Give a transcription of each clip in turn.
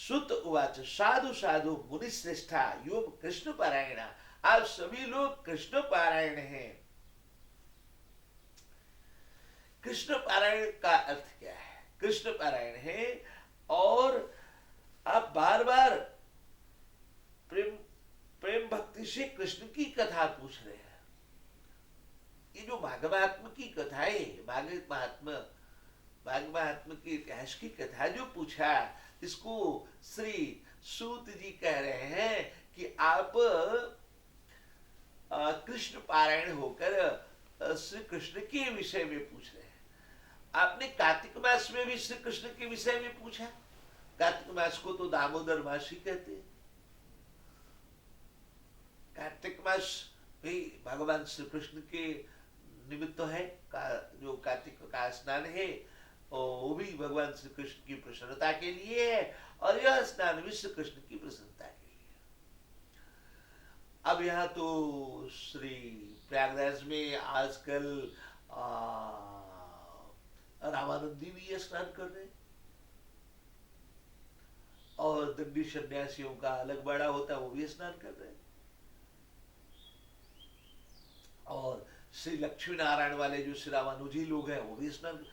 सुत उवाच साधु साधु मुनि श्रेष्ठा योग कृष्ण पारायण। आप सभी लोग कृष्ण पारायण हैं। कृष्ण पारायण का अर्थ क्या है? कृष्ण पारायण है और आप बार बार प्रेम प्रेम भक्ति से कृष्ण की कथा पूछ रहे हैं। ये जो माघ महात्मा की कथा है, माघ महात्मा के इतिहास की कथा जो पूछा, इसको श्री सूत जी कह रहे हैं कि आप कृष्ण पारायण होकर श्री कृष्ण के विषय में पूछ रहे हैं। आपने कार्तिक मास में भी श्री कृष्ण के विषय में पूछा। कार्तिक मास को तो दामोदर मास ही कहते हैं। कार्तिक मास भी भगवान श्री कृष्ण के निमित्त है जो कार्तिक का स्नान है वो भी भगवान श्री कृष्ण की प्रसन्नता के लिए है और यह स्नान भी श्री कृष्ण की प्रसन्नता के लिए। अब यहाँ तो श्री प्रयागराज में आजकल रामानंदी भी ये स्नान कर रहे हैं और दंडी सन्यासियों का अलग बड़ा होता है वो भी स्नान कर रहे हैं और श्री लक्ष्मी नारायण वाले जो श्री रामानुजी लोग हैं वो भी स्नान।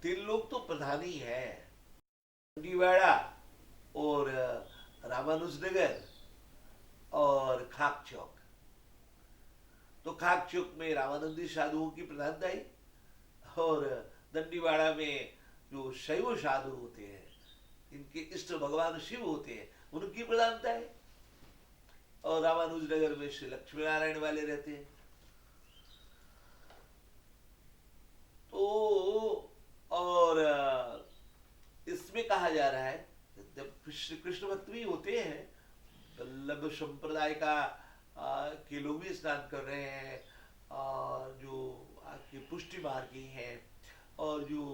3 लोग तो प्रधान ही है, दंडीवाड़ा और रामानुजनगर और खाक चौक। तो खाक चौक में रामानंदी साधुओं की प्रधानता है और दंडीवाड़ा में जो शैव साधु होते हैं, इनके इष्ट भगवान शिव होते हैं, उनकी प्रधानता है और रामानुजनगर में श्री लक्ष्मी नारायण वाले रहते हैं। तो और इसमें कहा जा रहा है जब श्री कृष्ण भक्त भी होते हैं, वल्लभ संप्रदाय का के लोग भी स्नान कर रहे हैं और जो आपके पुष्टि मार्गी हैं और जो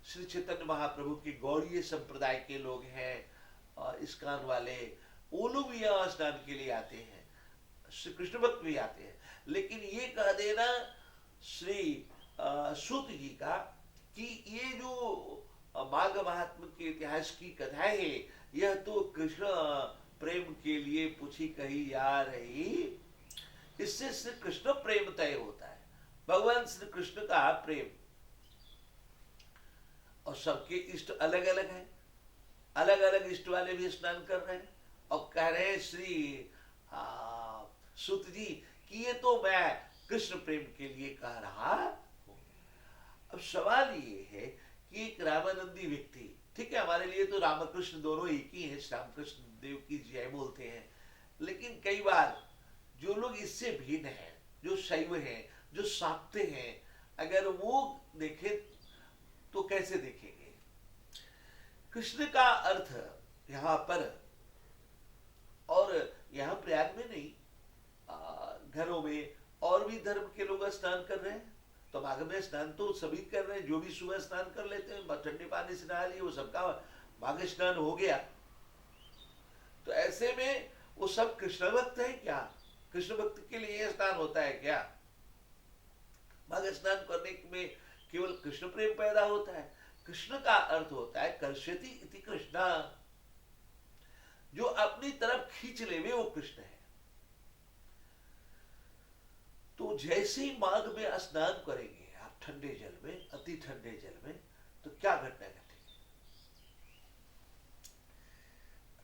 श्री चैतन्य महाप्रभु के गौड़ीय संप्रदाय के लोग हैं इस्कान वाले, वो लोग भी यहाँ स्नान के लिए आते हैं, श्री कृष्ण भक्त भी आते हैं। लेकिन ये कह देना श्री सूत जी का कि ये जो माघ महात्मा के इतिहास की कथा है यह तो कृष्ण प्रेम के लिए पूछी कही जा रही, इससे श्री कृष्ण प्रेम तय होता है, भगवान श्री कृष्ण का प्रेम। और सबके इष्ट अलग अलग हैं, अलग अलग इष्ट वाले भी स्नान कर रहे हैं और कह रहे हैं श्री सूत जी कि ये तो मैं कृष्ण प्रेम के लिए कह रहा हूं। अब सवाल ये है कि एक रामानंदी व्यक्ति, ठीक है हमारे लिए तो रामकृष्ण दोनों एक ही हैं, श्याम कृष्ण देव की जय बोलते हैं, लेकिन कई बार जो लोग इससे भिन्न हैं, जो शैव हैं, जो शाक्ते हैं, अगर वो देखें तो कैसे देखेंगे? कृष्ण का अर्थ यहाँ पर, और यहाँ प्रयाग में नहीं, घरों में और भी धर्म के लोग स्नान कर रहे हैं। तो माघ में स्नान तो सभी कर रहे हैं, जो भी सुबह स्नान कर लेते हैं, ठंडे पानी से नहा लिए, वो सबका माघ स्नान हो गया। तो ऐसे में वो सब कृष्ण भक्त है क्या? कृष्ण भक्त के लिए स्नान होता है क्या? माघ स्नान करने में केवल कृष्ण प्रेम पैदा होता है? कृष्ण का अर्थ होता है कर्षति इति कृष्णा, जो अपनी तरफ खींच ले वे वो कृष्ण है। तो जैसे ही माघ में स्नान करेंगे आप ठंडे जल में, अति ठंडे जल में, तो क्या घटना घटेगी?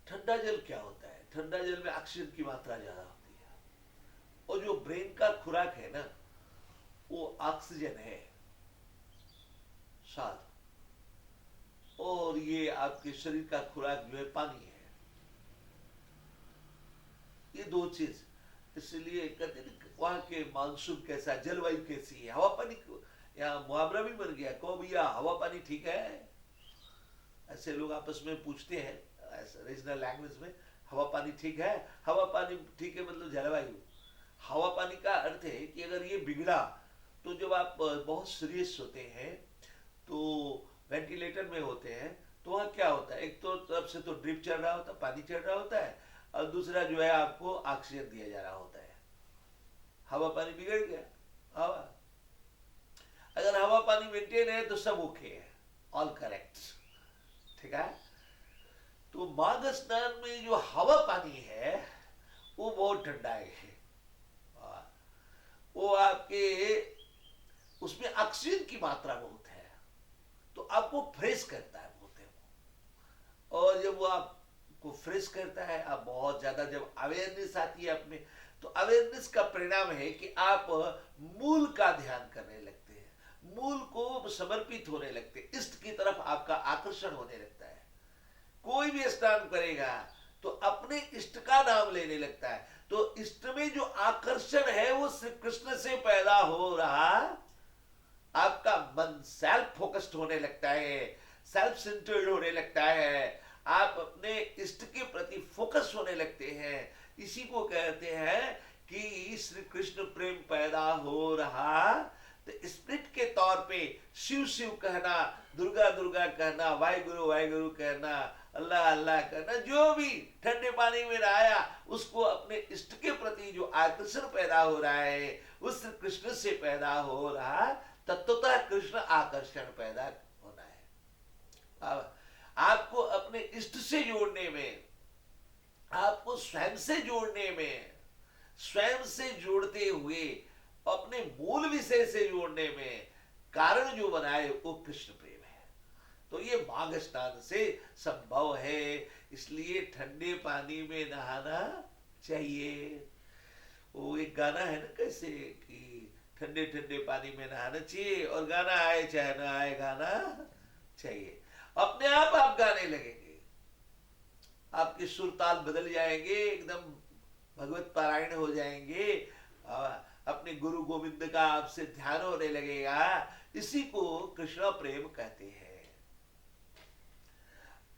ठंडा जल क्या होता है? ठंडा जल में ऑक्सीजन की मात्रा ज्यादा होती है और जो ब्रेन का खुराक है ना वो ऑक्सीजन है साथ, और ये आपके शरीर का खुराक जो है पानी है। ये दो चीज, इसलिए कहते हैं वहां के मानसून कैसा, जलवायु कैसी है, हवा पानी, यहाँ मुहावरा भी बन गया, कहो भैया हवा पानी ठीक है, ऐसे लोग आपस में पूछते हैं रीजनल लैंग्वेज में, हवा पानी ठीक है? हवा पानी ठीक है मतलब जलवायु। हवा पानी का अर्थ है कि अगर ये बिगड़ा तो जब आप बहुत सीरियस होते हैं तो वेंटिलेटर में होते हैं तो वहाँ क्या होता है, एक तो तरफ से तो ड्रिप चल रहा होता है, पानी चल रहा होता है, और दूसरा जो है आपको ऑक्सीजन दिया जा रहा होता है। हवा पानी बिगड़ गया, हवा, अगर हवा पानी मेंटेन है तो सब ओके है, ऑल करेक्ट, ठीक है। माघ स्नान में जो हवा पानी है वो बहुत ठंडा है। वो आपके उसमें ऑक्सीजन की मात्रा बहुत है, तो आपको फ्रेश करता है बोलते हैं। और जब वो आपको फ्रेश करता है, आप बहुत ज्यादा जब अवेयरनेस आती है आप में, तो अवेयरनेस का परिणाम है कि आप मूल का ध्यान करने लगते हैं, मूल को समर्पित होने लगते हैं, इष्ट की तरफ आपका आकर्षण होने लगता है। कोई भी स्नान करेगा तो अपने इष्ट का नाम लेने लगता है, तो इष्ट में जो आकर्षण है वो श्री कृष्ण से पैदा हो रहा। आपका मन सेल्फ फोकस्ड होने लगता है, सेल्फ सेंटर्ड होने लगता है, आप अपने इष्ट के प्रति फोकस होने लगते हैं। इसी को कहते हैं कि श्री कृष्ण प्रेम पैदा हो रहा। तो स्प्रिट के तौर पे शिव शिव कहना, दुर्गा दुर्गा कहना, वाहिगुरु कहना, अल्लाह अल्लाह कहना, जो भी ठंडे पानी में नहाया उसको अपने इष्ट के प्रति जो आकर्षण पैदा हो रहा है उस कृष्ण से पैदा हो रहा। तत्वतः कृष्ण आकर्षण पैदा होना है। अब आपको अपने इष्ट से जोड़ने में, आपको स्वयं से जोड़ने में, स्वयं से जोड़ते हुए अपने मूल विषय से जोड़ने में कारण जो बनाए वो कृष्ण प्रेम है। तो ये माघ स्नान से संभव है, इसलिए ठंडे पानी में नहाना चाहिए। वो एक गाना है ना कैसे कि ठंडे ठंडे पानी में नहाना चाहिए, और गाना आए चाहे ना आए गाना चाहिए। अपने आप गाने लगेंगे, आपके सुर ताल बदल जाएंगे, एकदम भगवत पारायण हो जाएंगे, अपने गुरु गोविंद का आपसे ध्यान होने लगेगा। इसी को कृष्ण प्रेम कहते हैं।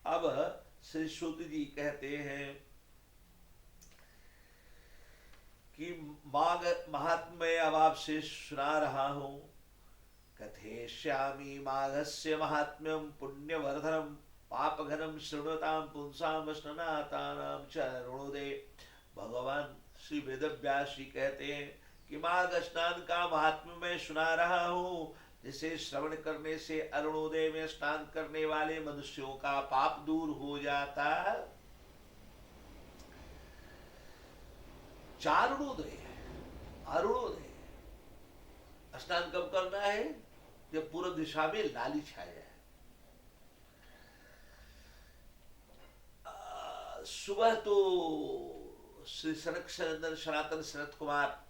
अब श्री सूत जी कहते हैं कि माघ महात्म्य अब आपसे सुना रहा हूं। कथयिष्यामि माघस्य महात्म्यम पुण्यवर्धनम पापघनम शृण्वताम पुंसाम स्नातानां च अरुणोदय। भगवान श्री वेदव्यास जी कहते हैं कि माघ स्नान का महात्म्य मैं सुना रहा हूं, जिसे श्रवण करने से अरुणोदय में स्नान करने वाले मनुष्यों का पाप दूर हो जाता। चारुणोदय है, अरुणोदय। स्नान कब करना है? जब पूर्व दिशा में लाली छा जाए। सुबह तो श्री सनातन शरद कुमार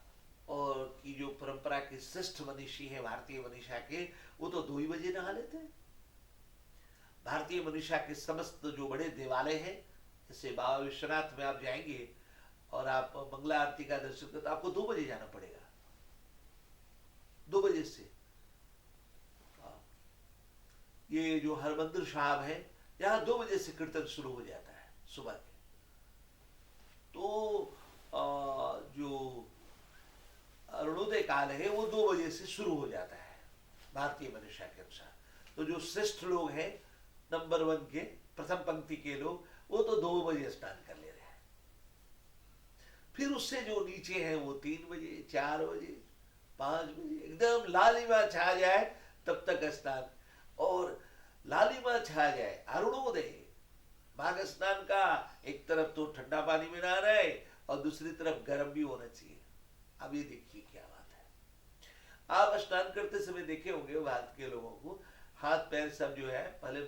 और की जो परंपरा के श्रेष्ठ मनीषी है भारतीय मनीषा के, वो तो 2 ही बजे नहा लेते हैं। भारतीय मनीषा के समस्त जो बड़े देवालय हैं, जैसे बाबा विश्वनाथ में आप जाएंगे और आप मंगला आरती का दर्शन करते, आपको 2 बजे जाना पड़ेगा। 2 बजे से ये जो हरमंदिर साहब है, यहाँ 2 बजे से कीर्तन शुरू हो जाता है सुबह के। तो जो अरुणोदय काल है वो 2 बजे से शुरू हो जाता है भारतीय मनीषा के अनुसार। तो जो श्रेष्ठ लोग हैं, नंबर 1 के प्रथम पंक्ति के लोग, वो तो 2 बजे स्नान कर ले रहे हैं। फिर उससे जो नीचे हैं वो 3 बजे, 4 बजे, 5 बजे एकदम लालिमा छा जाए तब तक स्नान। और लालिमा छा जाए अरुणोदय, माघ स्नान का एक तरफ तो ठंडा पानी में नहा रहे और दूसरी तरफ गर्म भी होना चाहिए। अब ये देखिए क्या बात है। आप स्नान करते समय देखे होंगे भारत के लोगों को हाथ पैर सब जो है पहले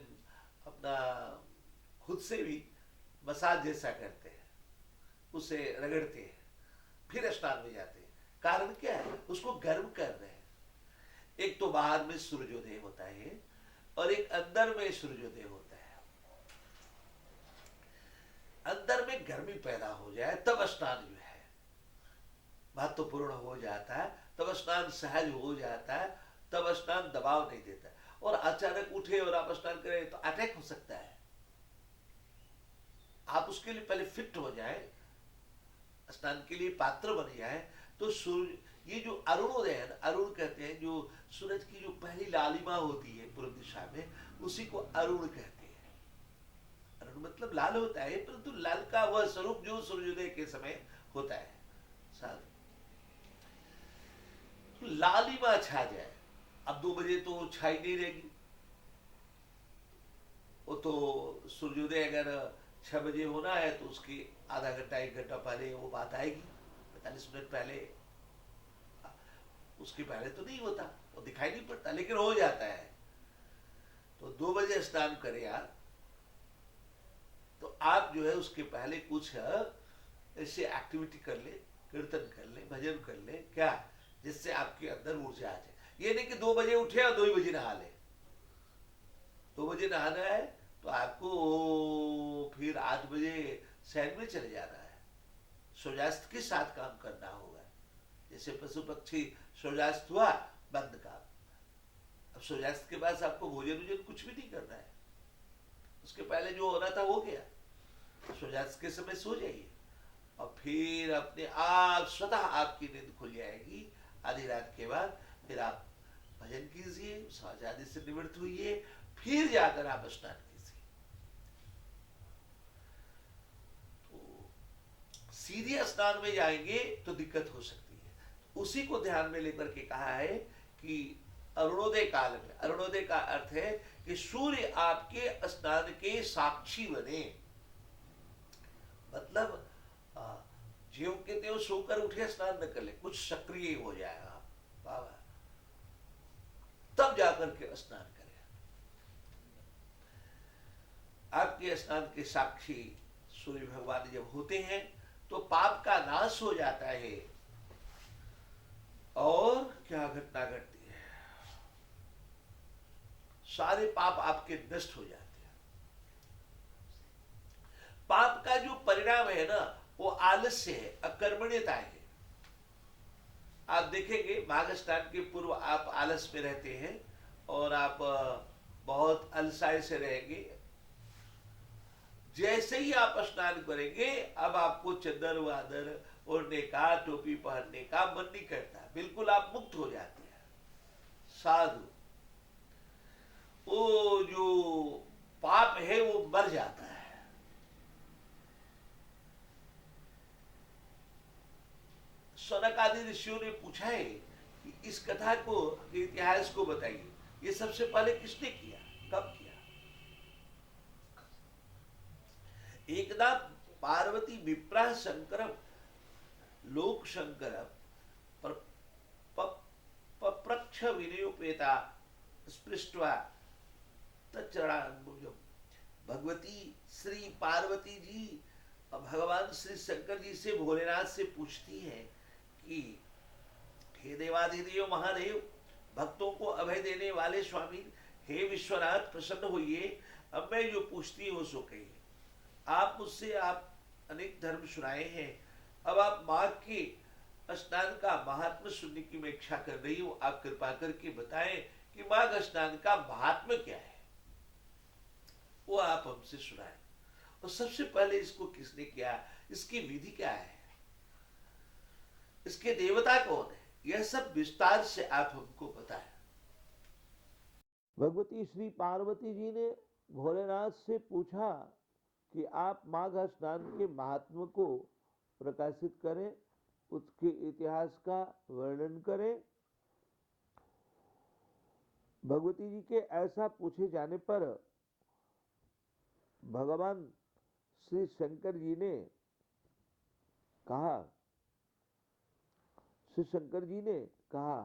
अपना खुद से भी मसाज जैसा करते हैं, उसे रगड़ते हैं, फिर स्नान में जाते हैं। कारण क्या है? उसको गर्म कर रहे हैं। एक तो बाहर में सूर्योदय होता है और एक अंदर में सूर्योदय होता है। अंदर में गर्मी पैदा हो जाए तब स्नान जो है महत्वपूर्ण हो जाता है, तब स्नान सहज हो जाता है, तब स्नान दबाव नहीं देता। और अचानक उठे और आप स्नान करें तो अटैक हो सकता है। आप उसके लिए पहले फिट हो जाए, स्नान के लिए पात्र बन जाए। तो सूर्य, ये जो अरुणोदय है ना, अरुण कहते हैं जो सूरज की जो पहली लालिमा होती है पूर्व दिशा में, उसी को अरुण कहते हैं। अरुण मतलब लाल होता है, परंतु लाल का वह स्वरूप जो सूर्योदय के समय होता है। साथ तो लालिमा छा जाए। अब 2 बजे तो छाई नहीं रहेगी, वो तो सूर्योदय अगर 6 बजे होना है तो उसकी आधा घंटा 1 घंटा पहले वो बात आएगी, 45 मिनट पहले। उसके पहले तो नहीं होता, वो दिखाई नहीं पड़ता, लेकिन हो जाता है। तो 2 बजे स्नान करें आप, तो आप जो है उसके पहले कुछ ऐसे एक्टिविटी कर ले, कीर्तन कर ले, भजन कर ले, क्या, जिससे आपके अंदर ऊर्जा आ जाए। ये नहीं कि 2 बजे उठे और 2 ही बजे नहा ले। 2 बजे नहाना है तो आपको फिर 8 बजे शहर में चले जाना है, सूर्यास्त के साथ काम करना होगा। जैसे पशु पक्षी सूर्यास्त हुआ, बंद काम। अब सूर्यास्त के बाद आपको भोजन वोजन कुछ भी नहीं करना है, उसके पहले जो होना था हो गया। सूर्यास्त के समय सो जाइए और फिर अपने आप स्वतः आपकी नींद खुल जाएगी। आधी रात के बाद फिर आप भजन कीजिए, शौच आदि से निवृत्त हुई, फिर जाकर आप स्नान कीजिए। तो सीधे स्नान में जाएंगे तो दिक्कत हो सकती है। उसी को ध्यान में लेकर के कहा है कि अरुणोदय काल में, अरुणोदय का अर्थ है कि सूर्य आपके स्नान के साक्षी बने। मतलब ज्यों के त्यों सोकर उठे स्नान न कर ले, कुछ सक्रिय हो जाएगा बाबा, तब जाकर के स्नान करें। आपके स्नान के साक्षी सूर्य भगवान जब होते हैं तो पाप का नाश हो जाता है। और क्या घटना घटती है, सारे पाप आपके नष्ट हो जाते हैं। पाप का जो परिणाम है ना, वो आलस्य है, अकर्मण्यता है। आप देखेंगे माघ स्नान के पूर्व आप आलस में रहते हैं और आप बहुत अलसाई से रहेंगे। जैसे ही आप स्नान करेंगे, अब आपको चद्दर वादर ओढ़ने का, टोपी पहनने का मन नहीं करता, बिल्कुल आप मुक्त हो जाते हैं। साधु, वो जो पाप है वो मर जाता है। सनक आदि ऋषियों ने पूछा है कि इस कथा को, इतिहास को बताइए, ये सबसे पहले किसने किया, कब किया? एकदा पार्वती विप्रा शंकर लोक शंकर पप्रक्ष विनयोपेता स्पृष्टवा तच्चरणाम्बुजम। भगवती श्री पार्वती जी भगवान श्री शंकर जी से, भोलेनाथ से पूछती हैं कि हे देवाधिदेव महादेव, भक्तों को अभय देने वाले स्वामी, हे विश्वनाथ प्रसन्न होइए, अब मैं जो पूछती हूँ सो कहिए। आप मुझसे, आप अनेक धर्म सुनाए हैं, अब आप माघ के स्नान का महात्म्य सुनने की मैं इच्छा कर रही हूँ। आप कृपा करके बताएं कि माघ स्नान का महात्म्य क्या है, वो आप हमसे सुनाएं। और सबसे पहले इसको किसने किया, इसकी विधि क्या है, इसके देवता कौन है, यह सब विस्तार से आप हमको बताएं। भगवती श्री पार्वती जी ने भोलेनाथ से पूछा कि आप माघ स्नान के महात्म को प्रकाशित करें, उसके इतिहास का वर्णन करें। भगवती जी के ऐसा पूछे जाने पर भगवान श्री शंकर जी ने कहा, श्री शंकर जी ने कहा,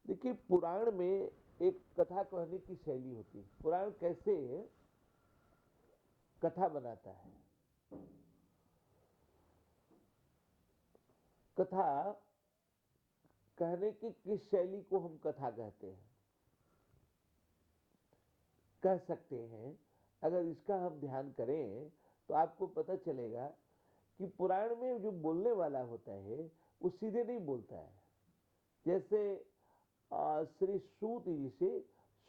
देखिए पुराण में एक कथा कहने की शैली होती है। पुराण कैसे कथा बनाता है, कथा कहने की किस शैली को हम कथा कहते हैं, कह सकते हैं। अगर इसका हम ध्यान करें तो आपको पता चलेगा कि पुराण में जो बोलने वाला होता है वो सीधे नहीं बोलता है। जैसे श्री सूत जी से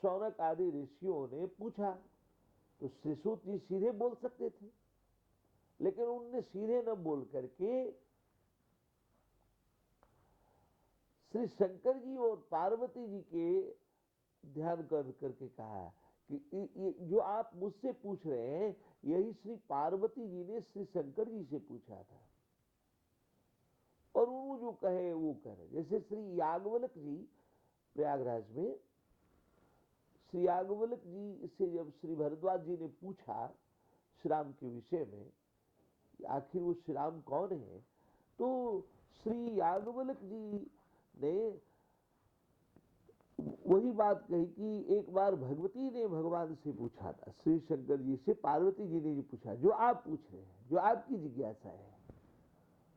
शौनक आदि ऋषियों ने पूछा तो श्री सूत जी सीधे बोल सकते थे, लेकिन उनने सीधे न बोल करके श्री शंकर जी और पार्वती जी के ध्यान कर करके कहा कि ये जो आप मुझसे पूछ रहे हैं, यही श्री पार्वती जी ने श्री शंकर जी से पूछा था, और वो जो कहे वो करे। जैसे श्री याज्ञवल्क जी प्रयागराज में, श्री याज्ञवल्क जी से जब श्री भरद्वाज जी ने पूछा श्री राम के विषय में, आखिर वो श्री राम कौन है, तो श्री याज्ञवल्क्य जी ने वही बात कही कि एक बार भगवती ने भगवान से पूछा था, श्री शंकर जी से पार्वती जी ने पूछा, जो आप पूछ रहे हैं, जो आपकी जिज्ञासा है,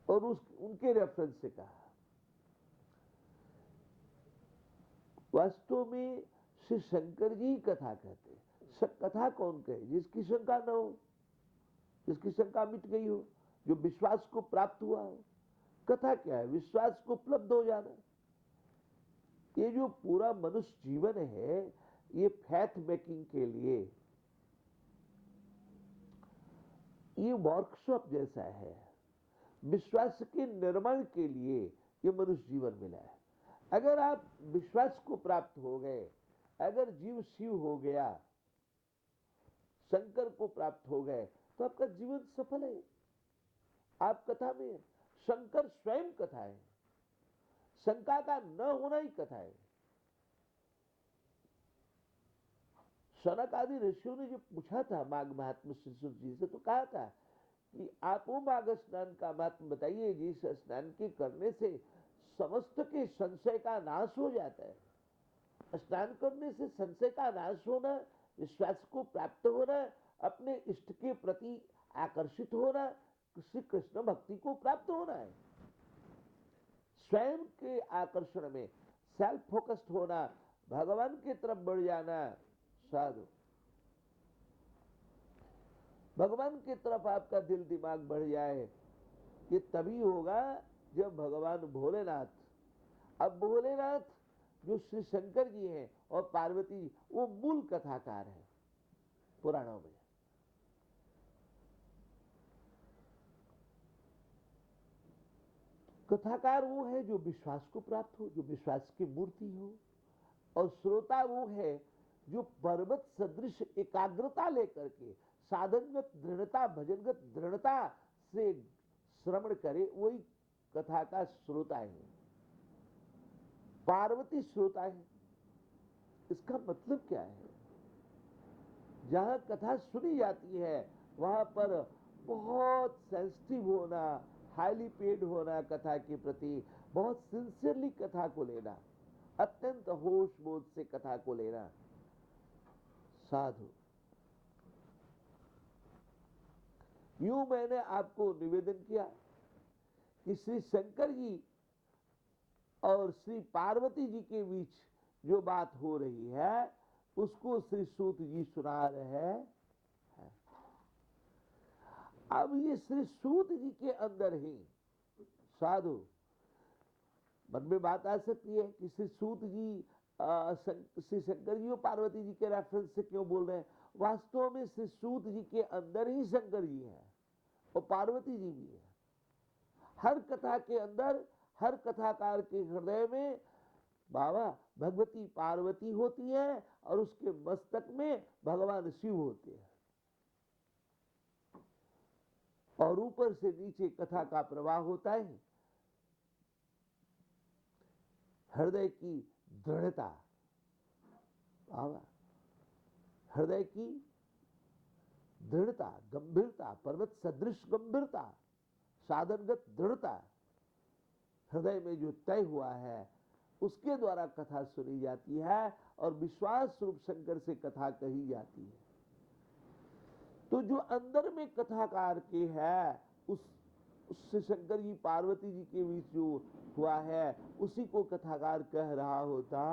और उनके रेफरेंस से कहा। वास्तव में श्री शंकर जी कथा कहते हैं। कथा कौन कहे? जिसकी शंका न हो, जिसकी शंका मिट गई हो, जो विश्वास को प्राप्त हुआ हो। कथा क्या है? विश्वास को उपलब्ध हो जाना। ये जो पूरा मनुष्य जीवन है, ये फैथ मेकिंग के लिए, ये वर्कशॉप जैसा है। विश्वास के निर्माण के लिए ये मनुष्य जीवन मिला है। अगर आप विश्वास को प्राप्त हो गए, अगर जीव शिव हो गया, शंकर को प्राप्त हो गए, तो आपका जीवन सफल है। आप कथा में, शंकर स्वयं कथा है। शंका का न होना ही कथा है। शनक आदि ऋषियों ने जो पूछा था माघ महात्म्य श्री सूत जी से, तो कहा था कि आप वो माघ स्नान का महात्म्य बताइए जिस स्नान के करने से समस्त के संशय का नाश हो जाता है। स्नान करने से संशय का नाश होना, विश्वास को प्राप्त होना, अपने इष्ट के प्रति आकर्षित होना, श्री कृष्ण भक्ति को प्राप्त होना है। स्वयं के आकर्षण में सेल्फ फोकस्ड होना, भगवान की तरफ बढ़ जाना। साधु, भगवान की तरफ आपका दिल दिमाग बढ़ जाए, ये तभी होगा जब भगवान भोलेनाथ, अब भोलेनाथ जो श्री शंकर जी हैं और पार्वती जी, वो मूल कथाकार हैं पुराणों में। कथाकार वो है जो विश्वास को प्राप्त हो, जो विश्वास की मूर्ति हो, और श्रोता वो है जो पर्वत सदृश एकाग्रता लेकर के साधनगत दृढ़ता, भजनगत दृढ़ता से श्रवण करे, वही कथा का श्रोता है। पार्वती श्रोता है। इसका मतलब क्या है? जहां कथा सुनी जाती है वहां पर बहुत सेंसिटिव होना, हाईली पेड होना कथा के प्रति, बहुत सिंसियरली कथा को लेना, अत्यंत होश बोध से कथा को लेना। साधु, यूं मैंने आपको निवेदन किया कि श्री शंकर जी और श्री पार्वती जी के बीच जो बात हो रही है उसको श्री सूत जी सुना रहे हैं। अब ये श्री सूत जी के अंदर ही, साधु, मन में बात आ सकती है कि श्री सूत जी श्री शंकर जी और पार्वती जी के रेफरेंस से क्यों बोल रहे हैं? वास्तव में श्री सूत जी के अंदर ही शंकर जी है और पार्वती जी भी है। हर कथा के अंदर, हर कथाकार के हृदय में बाबा भगवती पार्वती होती है और उसके मस्तक में भगवान शिव होते हैं, और ऊपर से नीचे कथा का प्रवाह होता है। हृदय की दृढ़ता, बाबा हृदय की दृढ़ता, गंभीरता, पर्वत सदृश गंभीरता, साधनगत दृढ़ता, हृदय में जो तय हुआ है उसके द्वारा कथा सुनी जाती है और विश्वास रूप शंकर से कथा कही जाती है। तो जो अंदर में कथाकार के है, उससे शंकर जी पार्वती जी के बीच जो हुआ है उसी को कथाकार कह रहा होता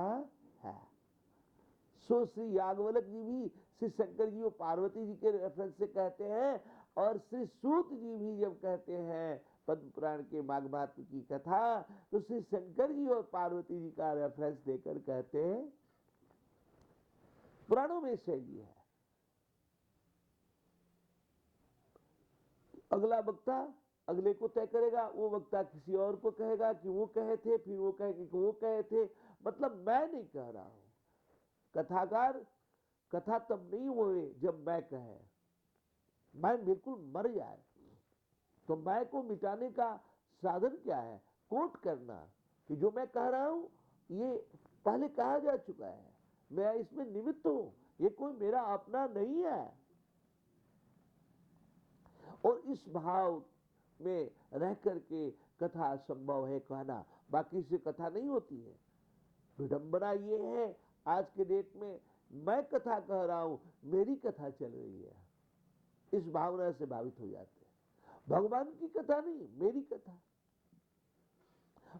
है। सो श्री याज्ञवल्क्य जी भी श्री शंकर जी और पार्वती जी के रेफरेंस से कहते हैं, और श्री सूत जी भी जब कहते हैं पद्म पुराण के माघ महात्म्य की कथा, तो श्री शंकर जी और पार्वती जी का रेफरेंस देकर कहते हैं। पुराणों में शैली है। अगला वक्ता अगले को तय करेगा, वो वक्ता किसी और को कहेगा कि वो कहे थे, फिर वो कहेगा कि वो कहे थे। मतलब मैं नहीं कह रहा हूं। कथाकार कथा तब नहीं हुए जब मैं कहे, मैं बिल्कुल मर जाए। तो मैं को मिटाने का साधन क्या है? कोट करना कि जो मैं कह रहा हूं ये पहले कहा जा चुका है, मैं इसमें निमित्त हूं, ये कोई मेरा अपना नहीं है। और इस भाव में रह करके कथा संभव है कहना, बाकी से कथा नहीं होती है। विडंबना ये है आज के डेट में, मैं कथा कह रहा हूं, मेरी कथा चल रही है, इस भावना से भावित हो जाते हैं। भगवान की कथा नहीं, मेरी कथा,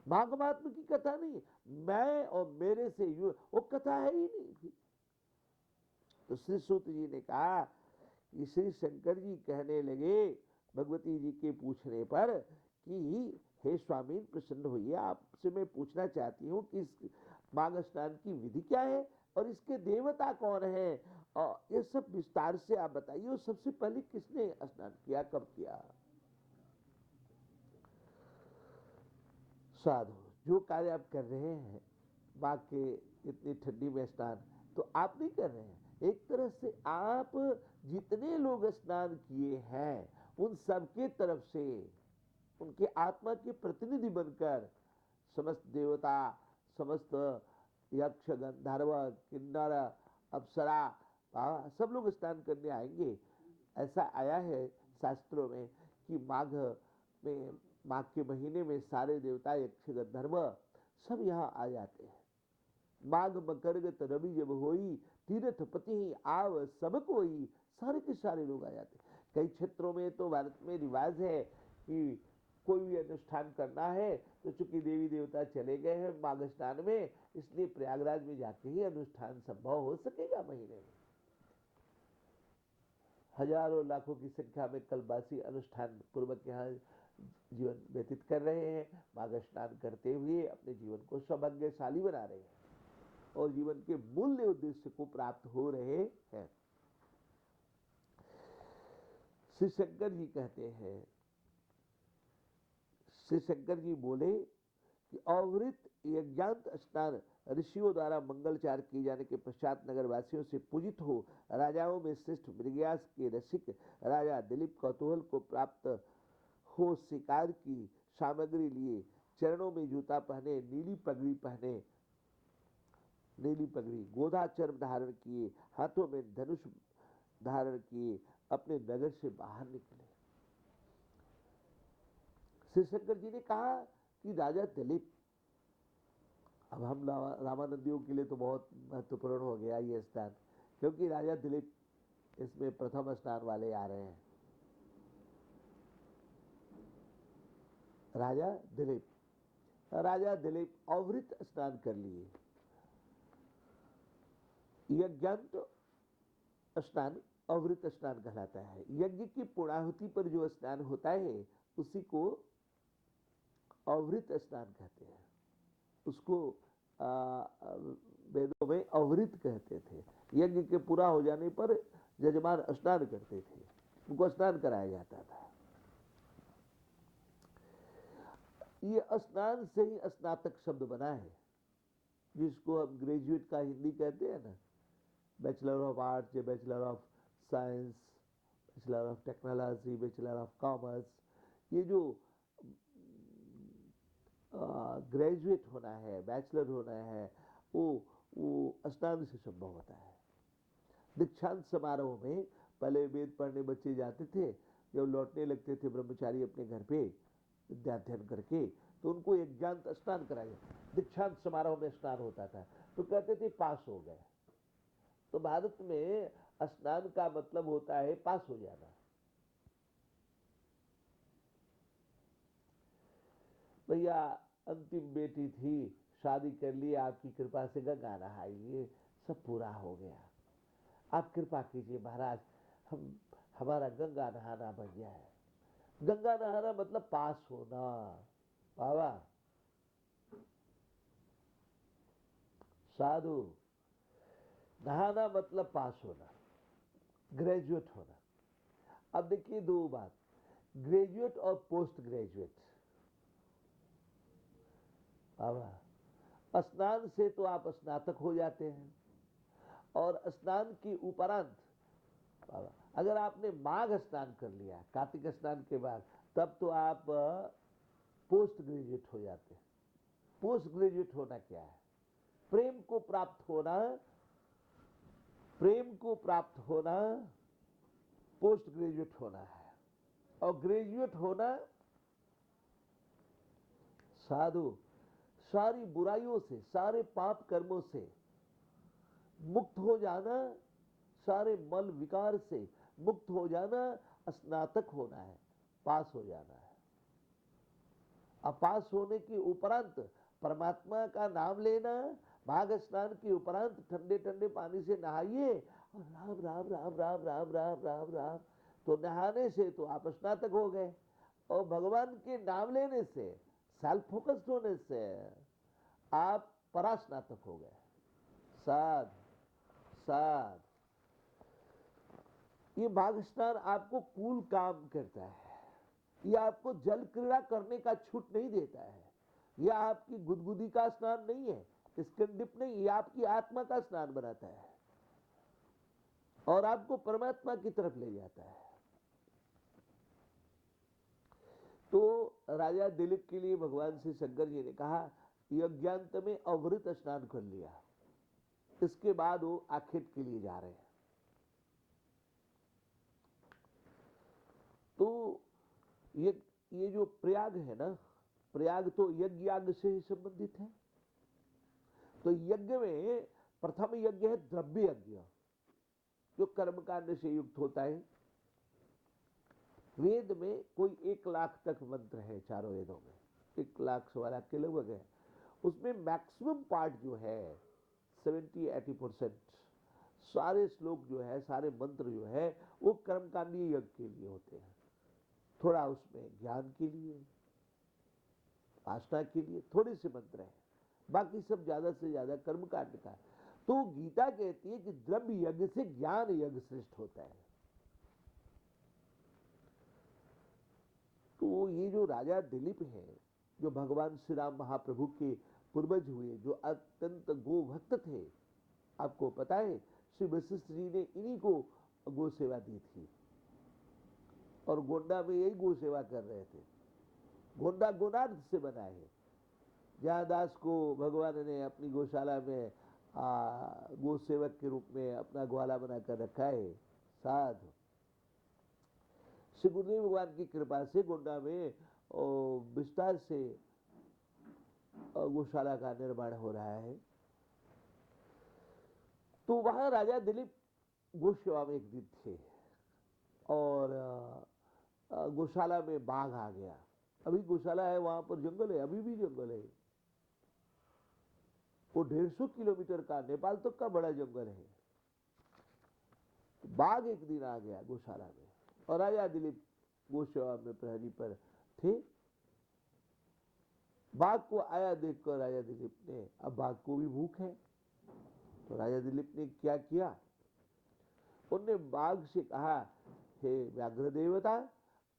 माघ महात्म की कथा नहीं, मैं और मेरे से वो कथा है ही नहीं। तो श्री सूत जी ने कहा कि श्री शंकर जी कहने लगे भगवती जी के पूछने पर कि हे स्वामी प्रसन्न होइए, आपसे मैं पूछना चाहती हूँ कि इस माघ स्नान की विधि क्या है और इसके देवता कौन है, और ये सब विस्तार से आप बताइए। और सबसे पहले किसने स्नान किया, कब किया? साधु, जो कार्य आप कर रहे हैं माघ के इतनी ठंडी में स्नान, तो आप नहीं कर रहे हैं, एक तरह से आप जितने लोग स्नान किए हैं उन सबके तरफ से उनके आत्मा के प्रतिनिधि बनकर समस्त देवता, समस्त यक्ष, गंधर्व, किन्नर, अप्सरा, सब लोग स्नान करने आएंगे। ऐसा आया है शास्त्रों में कि माघ के महीने में सारे देवता, यक्ष, गंधर्व सब यहाँ आ जाते हैं। माघ मकरगत रवि जब होई, तीर्थ पति आव सब कोई, सारे के सारे लोग आ जाते हैं। कई क्षेत्रों में तो भारत में रिवाज है कि कोई भी अनुष्ठान करना है तो चूंकि देवी देवता चले गए हैं माघ स्नान में, इसलिए प्रयागराज में जाके ही अनुष्ठान संभव हो सकेगा महीने में। हजारों लाखों की संख्या में कल्पवासी अनुष्ठान पूर्वक यहाँ जीवन व्यतीत कर रहे हैं, माघ स्नान करते हुए अपने जीवन को सौभाग्यशाली बना रहे हैं और जीवन के मूल्य उद्देश्य को प्राप्त हो रहे हैं। श्री शंकर जी कहते हैं, श्री शंकर जी बोले कि अवृत यज्ञांत स्नान ऋषियों द्वारा मंगलचार किए जाने के पश्चात नगरवासियों से पूजित हो, राजाओं में श्रेष्ठ मृगयास के रसिक राजा दिलीप कौतूहल को प्राप्त हो शिकार की सामग्री लिए, चरणों में जूता पहने, नीली पगड़ी गोधा चर्म धारण किए, हाथों में धनुष धारण किए, अपने नगर से बाहर निकले। श्री शंकर जी ने कहा कि राजा दिलीप, अब हम रामानंदियों के लिए तो बहुत महत्वपूर्ण हो गया ये स्नान, क्योंकि राजा दिलीप इसमें प्रथम स्नान वाले आ रहे हैं। राजा दिलीप अवृत स्नान कर लिए। यज्ञांत स्नान अवृत स्नान कहलाता है। यज्ञ की पूर्णाहुति पर जो स्नान होता है उसी को अवृत स्नान कहते हैं। उसको वेदों में अवृत कहते थे। यज्ञ के पूरा हो जाने पर यजमान स्नान करते थे, उनको स्नान कराया जाता था। ये स्नान से ही स्नातक शब्द बना है, जिसको हम ग्रेजुएट का हिंदी कहते हैं ना, बैचलर ऑफ आर्ट्स या bachelor of science, bachelor of technology, bachelor of commerce, ये जो ग्रेजुएट होना है, बैचलर होना है, वो स्नान से संभव होता है। दीक्षांत समारोह में पहले वेद पढ़ने बच्चे जाते थे, जब लौटने लगते थे ब्रह्मचारी अपने घर पे विद्याध्ययन करके, तो उनको यज्ञांत स्नान कराया। दीक्षांत समारोह में स्नान होता था तो कहते थे पास हो गए। तो भारत में स्नान का मतलब होता है पास हो जाना। भैया अंतिम बेटी थी, शादी कर ली, आपकी कृपा से गंगा नहाइए, सब पूरा हो गया, आप कृपा कीजिए महाराज, हमारा गंगा नहाना बन गया है। गंगा नहाना मतलब पास होना। बाबा साधु, नहाना मतलब पास होना, ग्रेजुएट होना। अब देखिए दो बात, ग्रेजुएट और पोस्ट ग्रेजुएट। बाबा स्नान से तो आप स्नातक हो जाते हैं, और स्नान के उपरांत बाबा अगर आपने माघ स्नान कर लिया कार्तिक स्नान के बाद, तब तो आप पोस्ट ग्रेजुएट हो जाते हैं। पोस्ट ग्रेजुएट होना क्या है? प्रेम को प्राप्त होना पोस्ट ग्रेजुएट होना है। और ग्रेजुएट होना साधु सारी बुराइयों से, सारे पाप कर्मों से मुक्त हो जाना, सारे मल विकार से मुक्त हो जाना, स्नातक होना है, पास हो जाना है। अब पास होने के उपरांत परमात्मा का नाम लेना, भाग स्नान के उपरांत ठंडे ठंडे पानी से नहाइए और राम राम राम राम राम राम राम राम, तो नहाने से तो आप स्नातक हो गए, और भगवान के नाम लेने से, सेल्फ फोकस्ड होने से आप परास्नातक हो गए। साध साध ये भाग स्नान आपको कूल काम करता है, ये आपको जल क्रीड़ा करने का छूट नहीं देता है, यह आपकी गुदगुदी का स्नान नहीं है, स्किन डिप नहीं, ये आपकी आत्मा का स्नान बनाता है और आपको परमात्मा की तरफ ले जाता है। तो राजा दिलीप के लिए भगवान श्री शंकर जी ने कहा यज्ञांत में अवृत स्नान कर लिया, इसके बाद वो आखेट के लिए जा रहे हैं। तो ये जो प्रयाग है ना, प्रयाग तो यज्ञ याग से ही संबंधित है। तो यज्ञ में प्रथम यज्ञ है द्रव्य यज्ञ, जो कर्मकांड से युक्त होता है। वेद में कोई 1 लाख तक मंत्र है, चारों वेदों में 1 लाख सवा लाख के लगभग है। उसमें मैक्सिमम पार्ट जो है 70-80% सारे श्लोक जो है, सारे मंत्र जो है, वो कर्मकांडीय यज्ञ के लिए होते हैं। थोड़ा उसमें ज्ञान के लिए, आस्था के लिए थोड़े से मंत्र हैं, बाकी सब ज्यादा से ज्यादा कर्मकांड का। तो गीता कहती है कि द्रव्य यज्ञ से ज्ञान यज्ञ श्रेष्ठ होता है। तो ये जो राजा दिलीप है, जो भगवान श्री राम महाप्रभु के पूर्वज हुए, जो अत्यंत गोभक्त थे, आपको पता है श्री वशिष्ठ जी ने इन्हीं को गो सेवा दी थी, और गोंडा में यही गो सेवा कर रहे थे। गोंडा गोनार्थ से बना है, जहाँ दास को भगवान ने अपनी गौशाला में गो सेवक के रूप में अपना ग्वाला बनाकर रखा है। साधु श्री गुरुदेव भगवान की कृपा से गोंडा में विस्तार से गौशाला का निर्माण हो रहा है। तो वहां राजा दिलीप गौसेवा में एक दिन थे, और गौशाला में बाघ आ गया। अभी गौशाला है, वहां पर जंगल है, अभी भी जंगल है, वो 150 किलोमीटर का नेपाल तक का बड़ा जंगल है। बाघ एक दिन आ गया गौशाला में, और राजा दिलीप गौसेवा में प्रहरी पर थे। बाघ को आया देखकर राजा दिलीप ने, अब बाघ को भी भूख है, तो राजा दिलीप ने क्या किया, उनने बाघ से कहा, हे व्याघ्र देवता,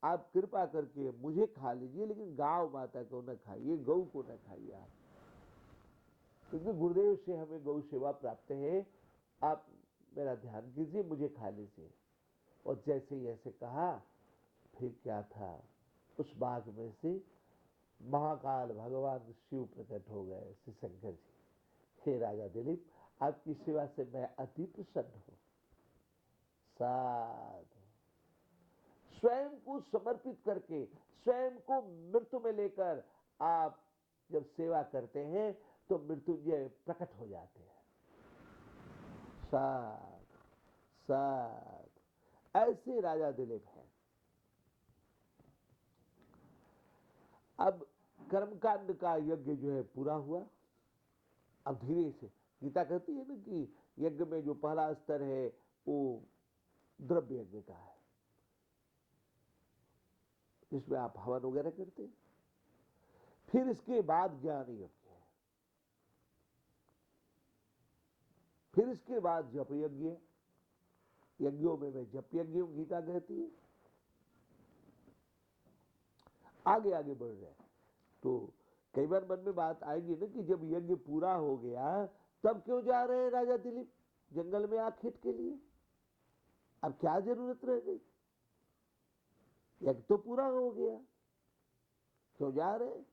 आप कृपा करके मुझे खा लीजिए, लेकिन गांव माता को न खाइए, गौ को न खाइए आप, क्योंकि गुरुदेव से हमें गौ सेवा प्राप्त है, आप मेरा ध्यान कीजिए, मुझे खा लीजिए। और जैसे ही ऐसे कहा, फिर क्या था, उस बाघ में से महाकाल भगवान शिव प्रकट हो गए, श्री शंकर जी। हे राजा दिलीप, आपकी सेवा से मैं अति प्रसन्न हूं। साधु स्वयं को समर्पित करके, स्वयं को मृत्यु में लेकर आप जब सेवा करते हैं तो मृत्युंजय प्रकट हो जाते हैं। साधु साधु ऐसे राजा दिलीप हैं। अब कर्मकांड का यज्ञ जो है पूरा हुआ। अब धीरे से गीता कहती है ना कि यज्ञ में जो पहला स्तर है वो द्रव्य यज्ञ का है, जिसमें आप हवन वगैरह करते हैं। फिर इसके बाद ज्ञान यज्ञ है, फिर इसके बाद जप यज्ञ है। यज्ञों में मैं जप यज्ञ गीता कहती है। आगे आगे बढ़ रहे हैं तो कई बार मन में बात आएगी ना कि जब यज्ञ पूरा हो गया तब क्यों जा रहे हैं राजा दिलीप जंगल में आखेट के लिए, अब क्या जरूरत रह गई, यज्ञ तो पूरा हो गया, क्यों जा रहे हैं।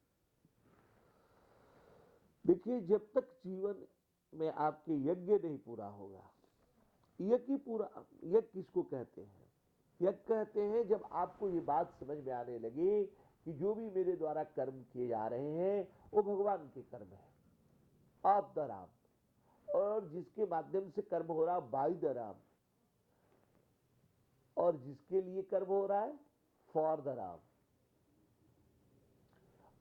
देखिए, जब तक जीवन में आपके यज्ञ नहीं पूरा होगा, यज्ञ किसको कहते हैं, यज्ञ कहते हैं जब आपको ये बात समझ में आने लगे कि जो भी मेरे द्वारा कर्म किए जा रहे हैं वो भगवान के कर्म है, ऑफ द राम, और जिसके माध्यम से कर्म हो रहा बाय द राम, और जिसके लिए कर्म हो रहा है for the Ram,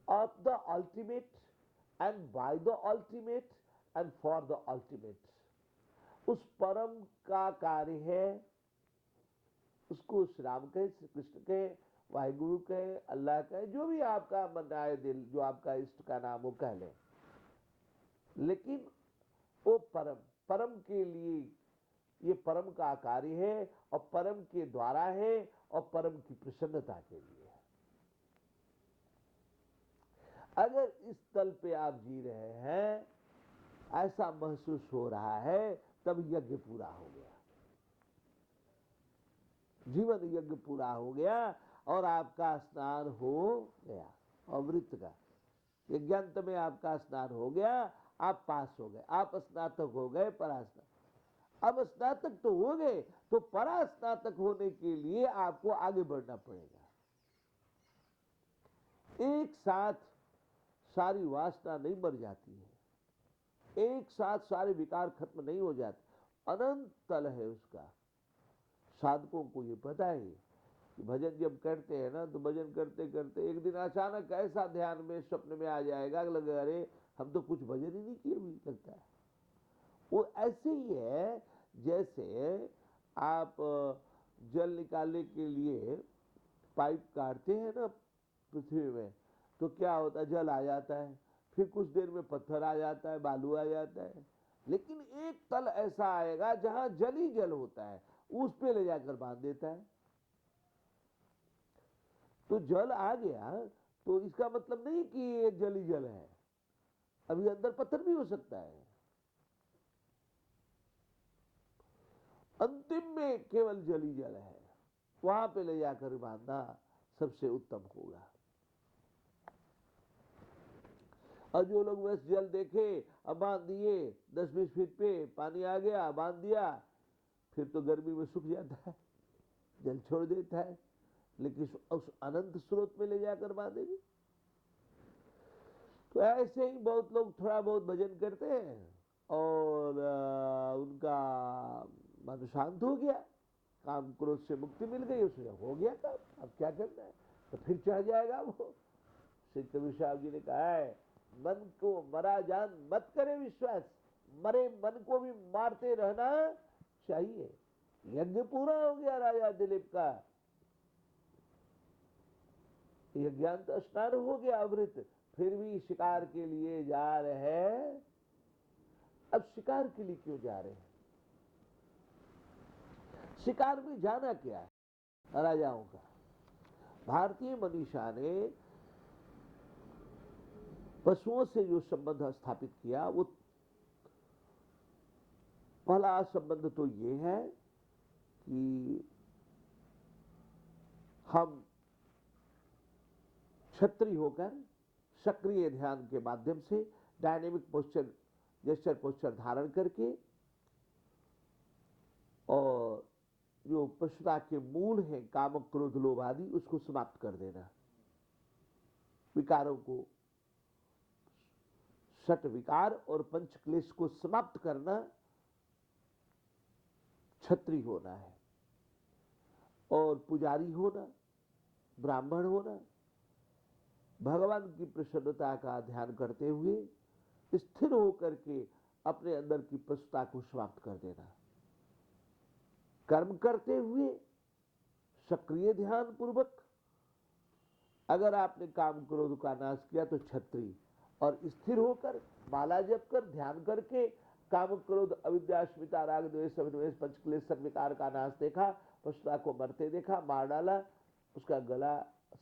of the ultimate and by the ultimate and for the ultimate, उस परम का कार्य है, उसको श्री राम कहे, श्री कृष्ण कहे, वाहिगुरु कहे, अल्लाह कहे, जो भी आपका मन आए दिल, जो आपका इष्ट का नाम वो कह लें, लेकिन वो परम, परम के लिए ये परम का कार्य है और परम के द्वारा है और परम की प्रसन्नता के लिए है। अगर इस तल पे आप जी रहे हैं, ऐसा महसूस हो रहा है, तब यज्ञ पूरा हो गया, जीवन यज्ञ पूरा हो गया और आपका स्नान हो गया, अमृत का यज्ञांत में आपका स्नान हो गया, आप पास हो गए, आप स्नातक हो गए, परास्नातक। अब स्नातक तो हो गए, तो परास्नातक होने के लिए आपको आगे बढ़ना पड़ेगा। एक साथ सारी वासना नहीं मर जाती है, एक साथ सारे विकार खत्म नहीं हो जाते, अनंत तल है उसका। साधकों को ये पता है कि भजन जब करते हैं ना, तो भजन करते करते एक दिन अचानक ऐसा ध्यान में स्वप्न में आ जाएगा, लगे अरे हम तो कुछ भजन ही नहीं किए भी, लगता है। वो ऐसे ही है जैसे आप जल निकालने के लिए पाइप काटते हैं ना पृथ्वी में, तो क्या होता है, जल आ जाता है, फिर कुछ देर में पत्थर आ जाता है, बालू आ जाता है, लेकिन एक तल ऐसा आएगा जहां जल ही जल होता है, उस पे ले जाकर बांध देता है। तो जल आ गया तो इसका मतलब नहीं कि ये जल ही जल है, अभी अंदर पत्थर भी हो सकता है। अंतिम में केवल जल ही जल है, वहां पे ले जाकर बांधना सबसे उत्तम होगा। और जो लोग बस जल देखे, अब बांध दिए, 10-20 फीट पे पानी आ गया, बांध दिया, फिर तो गर्मी में सूख जाता है, जल छोड़ देता है, लेकिन उस अनंत स्रोत में ले जाकर बांधेंगे। तो ऐसे ही बहुत लोग थोड़ा बहुत भजन करते हैं और उनका मन शांत हो गया, काम क्रोध से मुक्ति मिल गई, उसे हो गया काम, अब क्या करना है, तो फिर चढ़ जाएगा वो। श्री कबीर साहब जी ने कहा है, मन को मरा जान मत करे विश्वास, मरे मन को भी मारते रहना चाहिए। यज्ञ पूरा हो गया राजा दिलीप का, यज्ञांत स्नान हो गया अमृत, फिर भी शिकार के लिए जा रहे हैं। अब शिकार के लिए क्यों जा रहे हैं? शिकार में जाना क्या है राजाओं का? भारतीय मनीषा ने पशुओं से जो संबंध स्थापित किया, वो पहला संबंध तो ये है कि हम क्षत्रिय होकर सक्रिय ध्यान के माध्यम से डायनेमिक पोस्चर, जेस्चर पोस्चर धारण करके, और जो पशुता के मूल हैं काम क्रोध लोभ आदि, उसको समाप्त कर देना, विकारों को, षट विकार और पंच क्लेश को समाप्त करना क्षत्रिय होना है। और पुजारी होना, ब्राह्मण होना, भगवान की प्रसन्नता का ध्यान करते हुए स्थिर होकर के अपने अंदर की पशुता को समाप्त कर देना, कर्म करते हुए सक्रिय ध्यान पूर्वक। अगर आपने काम क्रोध का नाश किया तो क्षत्रिय, और स्थिर होकर माला जप कर ध्यान करके काम क्रोध अविद्या अस्मिता राग द्वेष अभिनिवेश पंचक्लेश सर्विकार का नाश देखा, पशुता को मरते देखा, मार डाला, उसका गला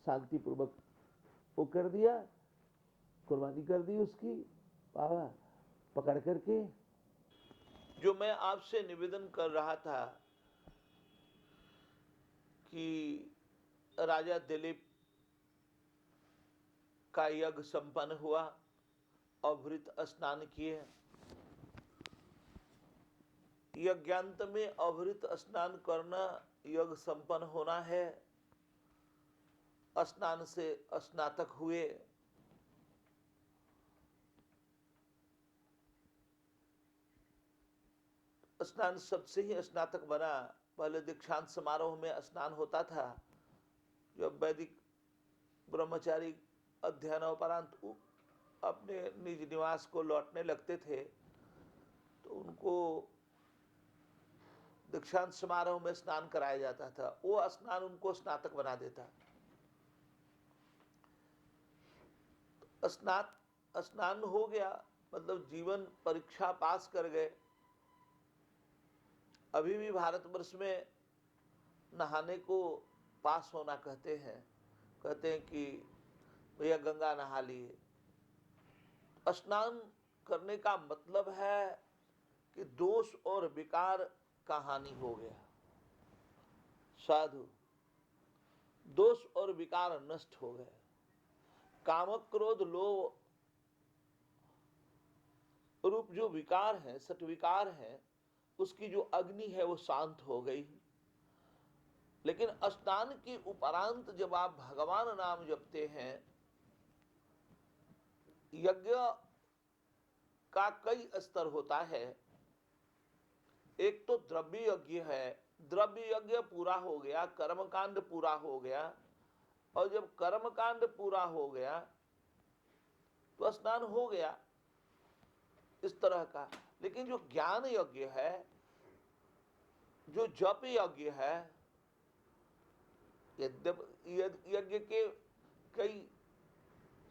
शांति पूर्वक वो कर दिया, कुर्बानी कर दी उसकी, पावा पकड़ करके। जो मैं आपसे निवेदन कर रहा था कि राजा दिलीप का यज्ञ संपन्न हुआ, अमृत स्नान किए, यज्ञांत में अभृत स्नान करना, यज्ञ संपन्न होना है। स्नान से स्नातक हुए, स्नान शब्द से ही स्नातक बना। पहले दीक्षांत समारोह में स्नान होता था। जब वैदिक ब्रह्मचारी अध्ययन उपरांत अपने निज निवास को लौटने लगते थे तो उनको दीक्षांत समारोह में स्नान कराया जाता था। वो स्नान उनको स्नातक बना देता। स्नान हो गया मतलब जीवन परीक्षा पास कर गए। अभी भी भारतवर्ष में नहाने को पास होना कहते हैं। कहते हैं कि भैया गंगा नहा लिए। स्नान करने का मतलब है कि दोष और विकार का हानि हो गया। साधु, दोष और विकार नष्ट हो गए। काम क्रोध लोभ रूप जो विकार है, सत्विकार है, उसकी जो अग्नि है वो शांत हो गई। लेकिन स्नान के उपरांत जब आप भगवान नाम जपते हैं, यज्ञ का कई स्तर होता है। एक तो द्रव्य यज्ञ है। द्रव्य यज्ञ पूरा हो गया, कर्मकांड पूरा हो गया। और जब कर्मकांड पूरा हो गया तो स्नान हो गया इस तरह का। लेकिन जो ज्ञान यज्ञ है, जो जप यज्ञ है, यज्ञ के कई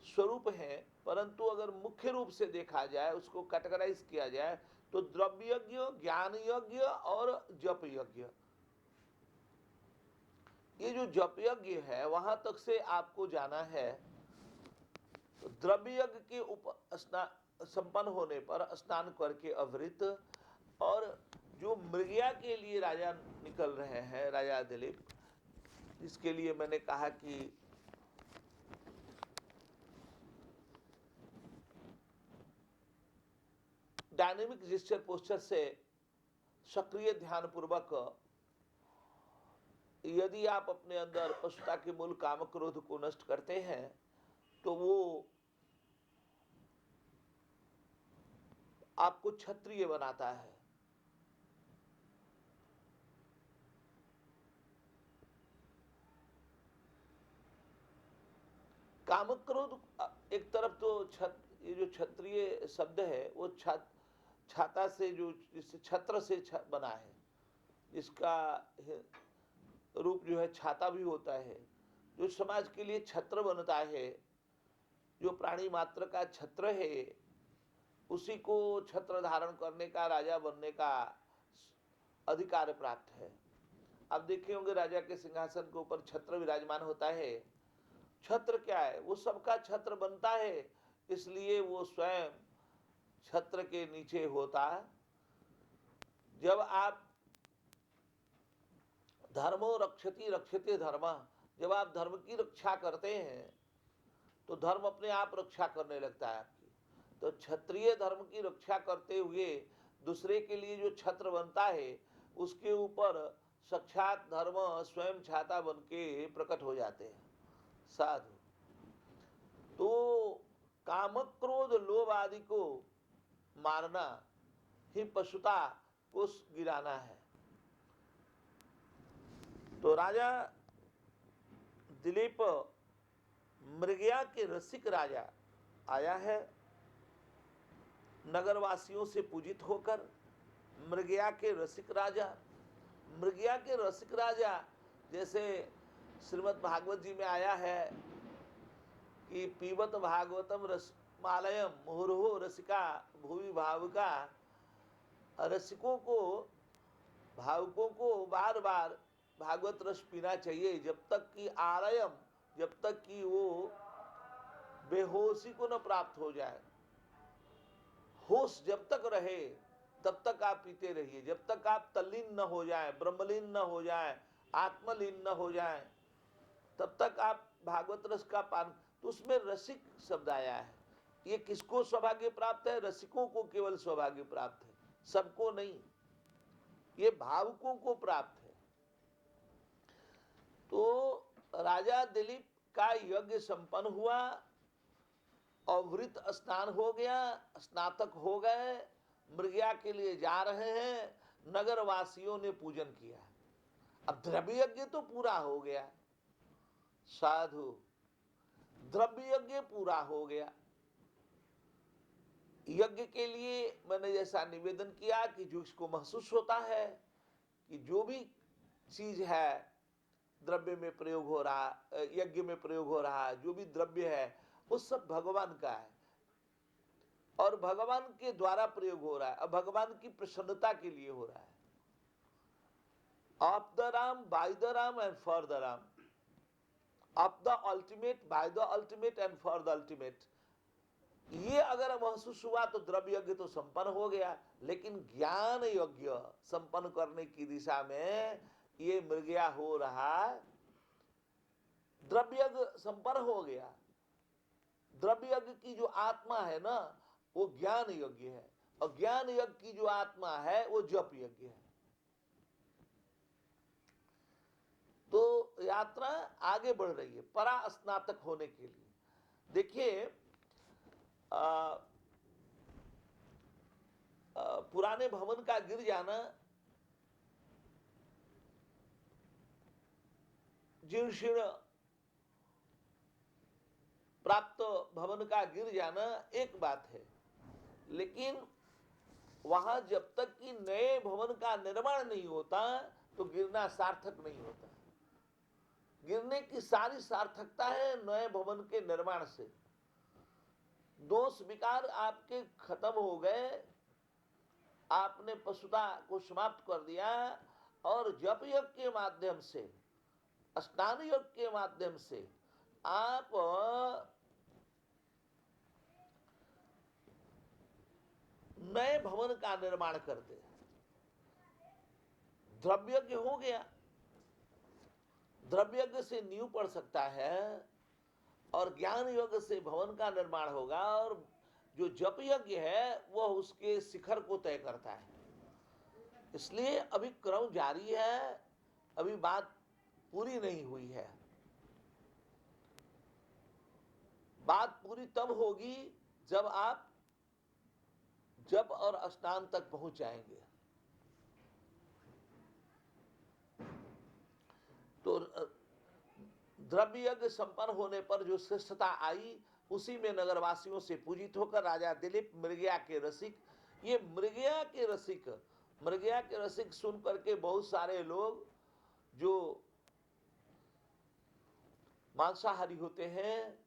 स्वरूप हैं, परंतु अगर मुख्य रूप से देखा जाए, उसको कैटेगराइज किया जाए तो द्रव्य यज्ञ, ज्ञान यज्ञ और जप यज्ञ। ये जो जप यज्ञ है वहां तक से आपको जाना है। तो द्रव्य यज्ञ के संपन्न होने पर स्नान करके अवृत, और जो मृगया के लिए राजा निकल रहे हैं, राजा दिलीप, जिसके लिए मैंने कहा कि डायनेमिक जेस्चर पोस्चर से सक्रिय ध्यान पूर्वक यदि आप अपने अंदर पशुता के मूल काम क्रोध को नष्ट करते हैं तो वो आपको क्षत्रिय बनाता है। काम क्रोध एक तरफ तो ये जो क्षत्रिय शब्द है वो छाता से, जो जिससे छत्र से बना है, इसका रूप जो है छाता भी होता है। जो समाज के लिए छत्र बनता है, जो प्राणी मात्र का छत्र है, उसी को छत्र धारण करने का, राजा बनने का अधिकार प्राप्त है। आप देखे होंगे राजा के सिंहासन के ऊपर छत्र विराजमान होता है। छत्र क्या है? वो सबका छत्र बनता है, इसलिए वो स्वयं छत्र के नीचे होता है। जब आप धर्मो रक्षति रक्षते धर्म, जब आप धर्म की रक्षा करते हैं तो धर्म अपने आप रक्षा करने लगता है आपकी। तो क्षत्रिय धर्म की रक्षा करते हुए दूसरे के लिए जो छत्र बनता है, उसके ऊपर साक्षात धर्म स्वयं छाता बन के प्रकट हो जाते हैं। साधु, तो काम क्रोध लोभ आदि को मारना ही पशुता को गिराना है। तो राजा दिलीप मृगया के रसिक राजा आया है, नगरवासियों से पूजित होकर। मृगया के रसिक राजा, मृगया के रसिक राजा, जैसे श्रीमद् भागवत जी में आया है कि पीबत भागवतम रसमालयम मुहुर्हो रसिका भूवि भावुका। रसिकों को, भावुकों को बार बार भागवत रस पीना चाहिए, जब तक कि आलयम, जब तक कि वो बेहोशी को न प्राप्त हो जाए। होश जब तक रहे तब तक आप पीते रहिए, जब तक आप तल्लीन न हो जाए, ब्रह्मलीन न हो जाए, आत्मलीन न हो जाए, तब तक आप भागवत रस का पान। तो उसमें रसिक शब्द आया है। ये किसको सौभाग्य प्राप्त है? रसिकों को केवल सौभाग्य प्राप्त है, सबको नहीं। ये भावुकों को प्राप्त है। तो राजा दिलीप का यज्ञ संपन्न हुआ, अवृत स्नान हो गया, स्नातक हो गए, मृगया के लिए जा रहे हैं, नगर वासियों ने पूजन किया। अब द्रव्य यज्ञ तो पूरा हो गया, साधु, द्रव्य यज्ञ पूरा हो गया। यज्ञ के लिए मैंने जैसा निवेदन किया कि जो इसको महसूस होता है कि जो भी चीज है द्रव्य में प्रयोग हो रहा, यज्ञ में प्रयोग हो रहा, जो भी द्रव्य है वो सब भगवान का है और भगवान के द्वारा प्रयोग हो रहा है और भगवान की प्रसन्नता के लिए हो रहा है। Of the Ram, by the Ram and for the Ram, of the ultimate, by the ultimate and for the ultimate. ये अगर महसूस हुआ तो द्रव्य यज्ञ तो संपन्न हो गया, लेकिन ज्ञान यज्ञ संपन्न करने की दिशा में ये मृगया हो रहा है। द्रव्य यज्ञ संपन्न हो गया, द्रव्य यज्ञ की जो आत्मा है ना वो ज्ञान यज्ञ है और ज्ञान यज्ञ की जो आत्मा है वो जप यज्ञ है। तो यात्रा आगे बढ़ रही है परा स्नातक होने के लिए। देखिए पुराने भवन का गिर जाना, जीर्ण शीर्ण प्राप्त भवन का गिर जाना एक बात है, लेकिन वहां जब तक कि नए भवन का निर्माण नहीं होता तो गिरना सार्थक नहीं होता। गिरने की सारी सार्थकता है नए भवन के निर्माण से। दोष विकार आपके खत्म हो गए, आपने पशुता को समाप्त कर दिया और जप यज्ञ के माध्यम से, स्नान यज्ञ के माध्यम से आप नए भवन का निर्माण करते हैं। द्रव्य यज्ञ हो गया, द्रव्य यज्ञ से नींव पड़ सकता है और ज्ञान यज्ञ से भवन का निर्माण होगा और जो जप यज्ञ है वह उसके शिखर को तय करता है। इसलिए अभी क्रम जारी है, अभी बात पूरी नहीं हुई है। बात पूरी तब होगी जब आप जप और स्नान तक पहुंच जाएंगे। तो द्रव्य यज्ञ संपन्न होने पर जो श्रेष्ठता आई उसी में नगरवासियों से पूजित होकर राजा दिलीप मृगया के रसिक, ये मृगया के रसिक सुन करके बहुत सारे लोग जो मांसाहारी होते हैं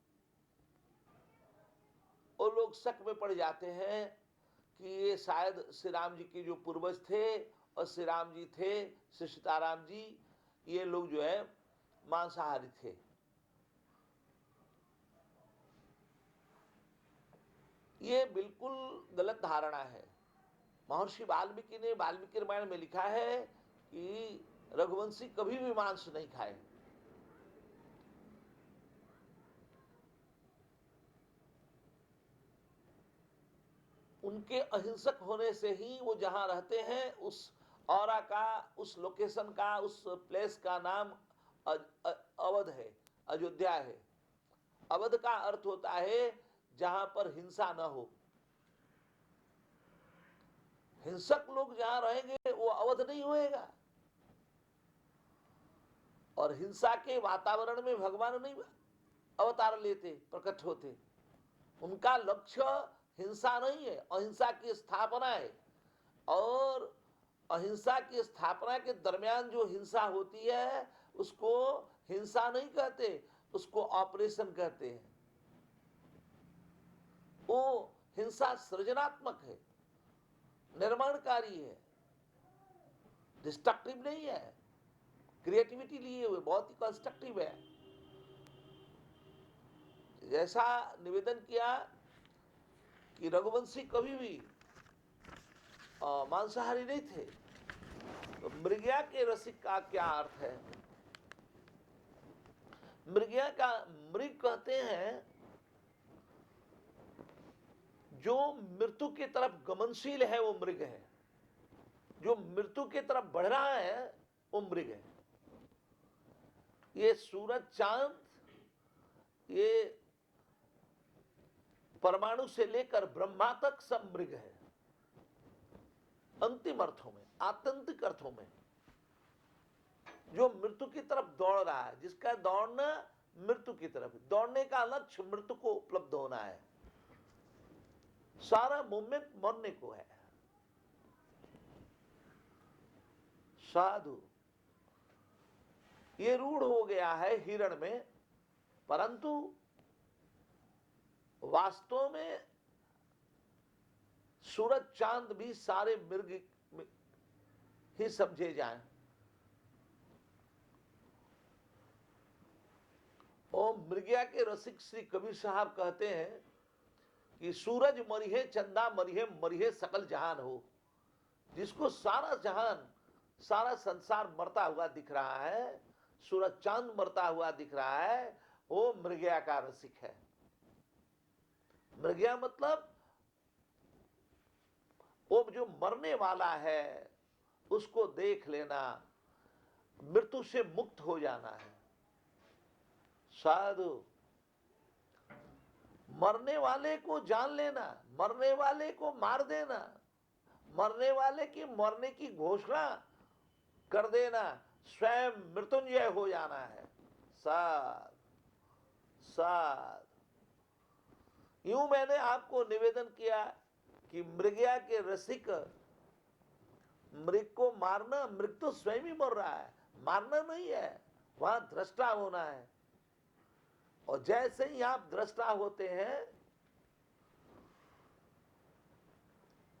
वो लोग शक में पड़ जाते हैं कि ये शायद श्री राम जी के जो पूर्वज थे और श्री राम जी थे, श्री सीताराम जी, ये लोग जो है मांसाहारी थे। ये बिल्कुल गलत धारणा है। महर्षि वाल्मीकि ने वाल्मीकि रामायण में लिखा है कि रघुवंशी कभी भी मांस नहीं खाए। उनके अहिंसक होने से ही वो जहां रहते हैं उस औरा का, उस लोकेशन का, उस प्लेस का नाम अवध है, अयोध्या है। अवध का अर्थ होता है जहां पर हिंसा न हो। हिंसक लोग जहां रहेंगे वो अवध नहीं होएगा। और हिंसा के वातावरण में भगवान नहीं अवतार लेते, प्रकट होते। उनका लक्ष्य हिंसा नहीं है, अहिंसा की स्थापना है। और अहिंसा की स्थापना के दरमियान जो हिंसा होती है उसको हिंसा नहीं कहते, उसको ऑपरेशन कहते हैं। वो हिंसा सृजनात्मक है, निर्माणकारी है, डिस्ट्रक्टिव नहीं है। क्रिएटिविटी लिए हुए बहुत ही कंस्ट्रक्टिव है। जैसा निवेदन किया कि रघुवंशी कभी भी मांसाहारी नहीं थे, तो मृगया के रसिक का क्या अर्थ है? मृगया का, मृग कहते हैं जो मृत्यु की तरफ गमनशील है वो मृग है। जो मृत्यु की तरफ बढ़ रहा है वो मृग है। ये सूरज चांद ये परमाणु से लेकर ब्रह्मा तक सब मृग है। अंतिम अर्थों में, आत्यंतिक अर्थों में जो मृत्यु की तरफ दौड़ रहा है, जिसका दौड़ना मृत्यु की तरफ, दौड़ने का लक्ष्य मृत्यु को उपलब्ध होना है, सारा मूवमेंट मरने को है। साधु ये रूढ़ हो गया है हिरण में, परंतु वास्तव में सूरज चांद भी सारे मृग ही समझे जाएं। और मृगया के रसिक श्री कबीर साहब कहते हैं कि सूरज मरिहे चंदा मरिहे मरिहे सकल जहान हो। जिसको सारा जहान सारा संसार मरता हुआ दिख रहा है, सूरज चांद मरता हुआ दिख रहा है, वो मृगया का रसिक है। मृगया मतलब वो जो मरने वाला है उसको देख लेना, मृत्यु से मुक्त हो जाना है। साधु मरने वाले को जान लेना, मरने वाले को मार देना, मरने वाले की मरने की घोषणा कर देना, स्वयं मृत्युंजय हो जाना है। साध साध यूं मैंने आपको निवेदन किया कि मृगया के रसिक मृग को मारना, मृग तो स्वयं ही मर रहा है, मारना नहीं है, वहां दृष्टा होना है। और जैसे ही आप दृष्टा होते हैं,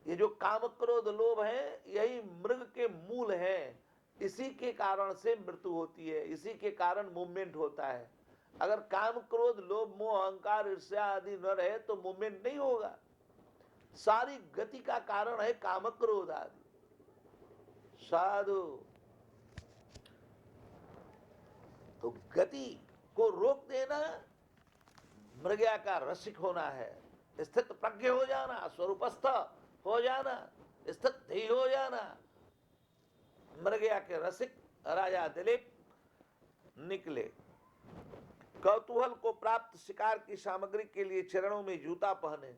ये जो काम क्रोध लोभ है यही मृग के मूल है। इसी के कारण से मृत्यु होती है, इसी के कारण मूवमेंट होता है। अगर काम क्रोध लोभ मोह अहंकार ईर्ष्या आदि न रहे तो मूवमेंट नहीं होगा। सारी गति का कारण है काम क्रोध आदि। साधु तो गति को रोक देना मृगया का रसिक होना है। स्थित प्रज्ञ हो जाना, स्वरूपस्थ हो जाना, स्थित ध्येय हो जाना। मृगया के रसिक राजा दिलीप निकले। कौतूहल को प्राप्त शिकार की सामग्री के लिए चरणों में जूता पहने।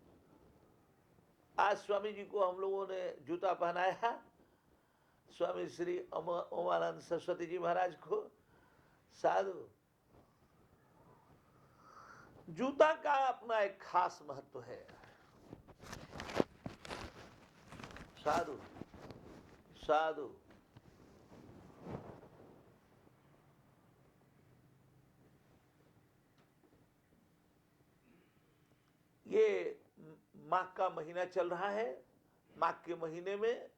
आज स्वामी जी को हम लोगों ने जूता पहनाया, स्वामी श्री ओमानंद सरस्वती जी महाराज को। साधु जूता का अपना एक खास महत्व है। साधु साधु ये माघ का महीना चल रहा है। माघ के महीने में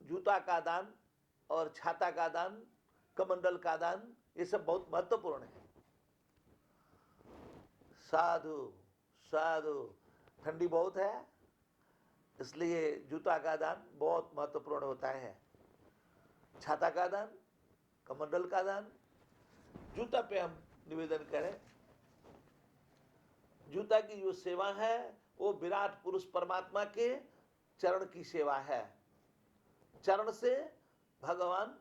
जूता का दान और छाता का दान, कमंडल का दान, ये सब बहुत महत्वपूर्ण है। साधु साधु ठंडी बहुत है, इसलिए जूता का दान बहुत महत्वपूर्ण होता है। छाता का दान, कमंडल का दान। जूता पे हम निवेदन करें, जूता की जो सेवा है वो विराट पुरुष परमात्मा के चरण की सेवा है। चरण से भगवान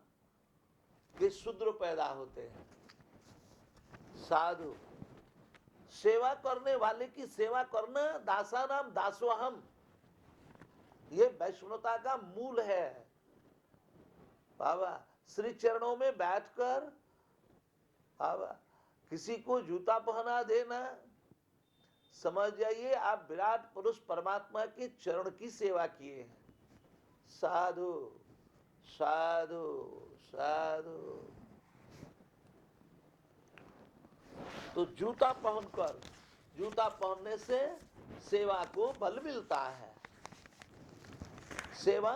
के शूद्र पैदा होते हैं। साधु सेवा करने वाले की सेवा करना, दासा नाम दासोहम, ये वैष्णवता का मूल है। बाबा श्री चरणों में बैठकर बाबा किसी को जूता पहना देना, समझ जाइए आप विराट पुरुष परमात्मा के चरण की सेवा किए हैं। साधु साधु साधु तो जूता पहनकर, जूता पहनने से सेवा को बल मिलता है। सेवा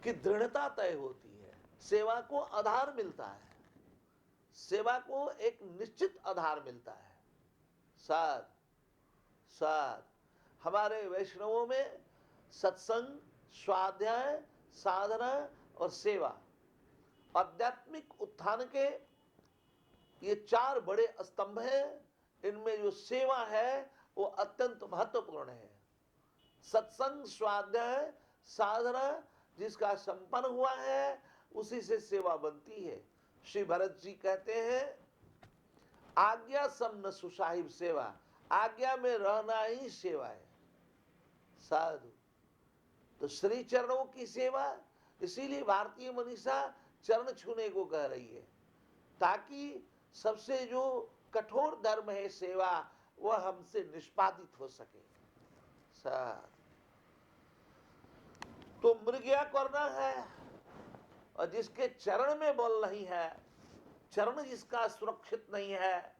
की दृढ़ता तय होती है, सेवा को आधार मिलता है, सेवा को एक निश्चित आधार मिलता है। साध साध हमारे वैष्णवों में सत्संग, स्वाध्याय, साधना और सेवा, आध्यात्मिक उत्थान के ये चार बड़े स्तंभ हैं। इनमें जो सेवा है वो अत्यंत महत्वपूर्ण है। सत्संग स्वाध्याय साधना जिसका संपन्न हुआ है उसी से सेवा बनती है। श्री भरत जी कहते हैं आज्ञा सम न सुसाहिब सेवा, आज्ञा में रहना ही सेवा है। साधु तो श्री चरणों की सेवा, इसीलिए भारतीय मनीषा चरण छूने को कह रही है, ताकि सबसे जो कठोर धर्म है सेवा वह हमसे निष्पादित हो सके। साधु तो मृग्या करना है, और जिसके चरण में बल नहीं है, चरण जिसका सुरक्षित नहीं है,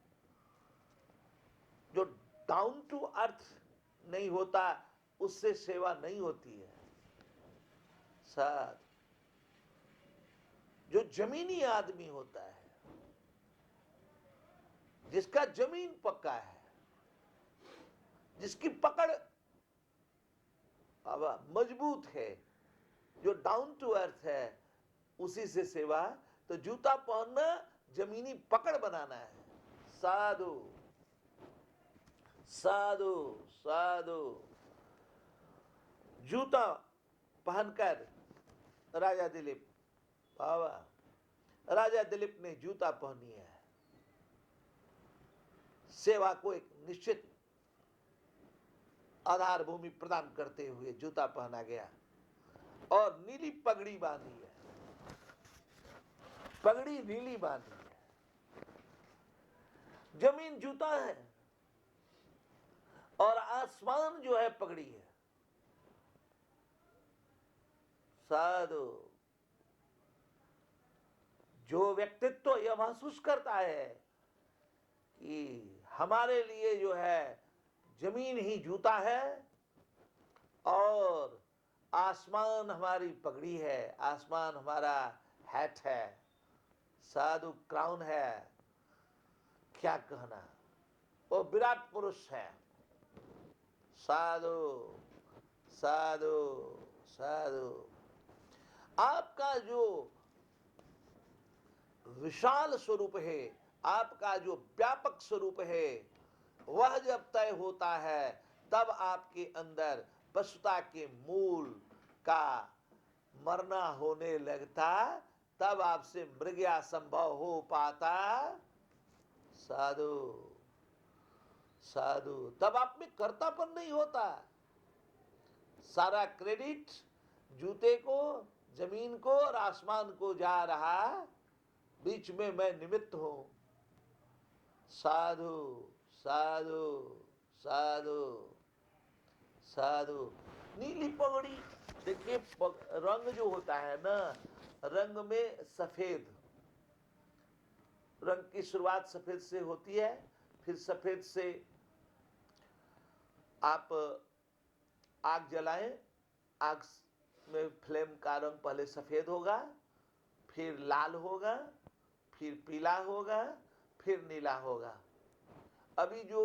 जो डाउन टू अर्थ नहीं होता, उससे सेवा नहीं होती है। साथ जो जमीनी आदमी होता है, जिसका जमीन पक्का है, जिसकी पकड़ अब मजबूत है, जो डाउन टू अर्थ है, उसी से सेवा। तो जूता पहनना जमीनी पकड़ बनाना है। साधु साधु साधु जूता पहनकर राजा दिलीप, बाबा राजा दिलीप ने जूता पहनी है। सेवा को एक निश्चित आधार भूमि प्रदान करते हुए जूता पहना गया और नीली पगड़ी बांधी है, पगड़ी नीली बांधी है, जमीन जूता है और आसमान जो है पगड़ी है। साधु जो व्यक्तित्व यह महसूस करता है कि हमारे लिए जो है जमीन ही जूता है और आसमान हमारी पगड़ी है, आसमान हमारा हैट है, साधु क्राउन है, क्या कहना, वो विराट पुरुष है। साधु साधु साधु आपका जो विशाल स्वरूप है, आपका जो व्यापक स्वरूप है, वह जब तय होता है तब आपके अंदर पशुता के मूल का मरना होने लगता, तब आपसे मृग्या संभव हो पाता। साधु साधु तब आप में कर्तापन नहीं होता, सारा क्रेडिट जूते को, जमीन को और आसमान को जा रहा, बीच में मैं निमित्त हूं। साधु साधु साधु साधु नीली पगड़ी देखिए, रंग जो होता है ना, रंग में सफेद रंग की शुरुआत सफेद से होती है, फिर सफेद से आप आग जलाएं, आग में फ्लेम का रंग पहले सफेद होगा, फिर लाल होगा, फिर पीला होगा, फिर नीला होगा। अभी जो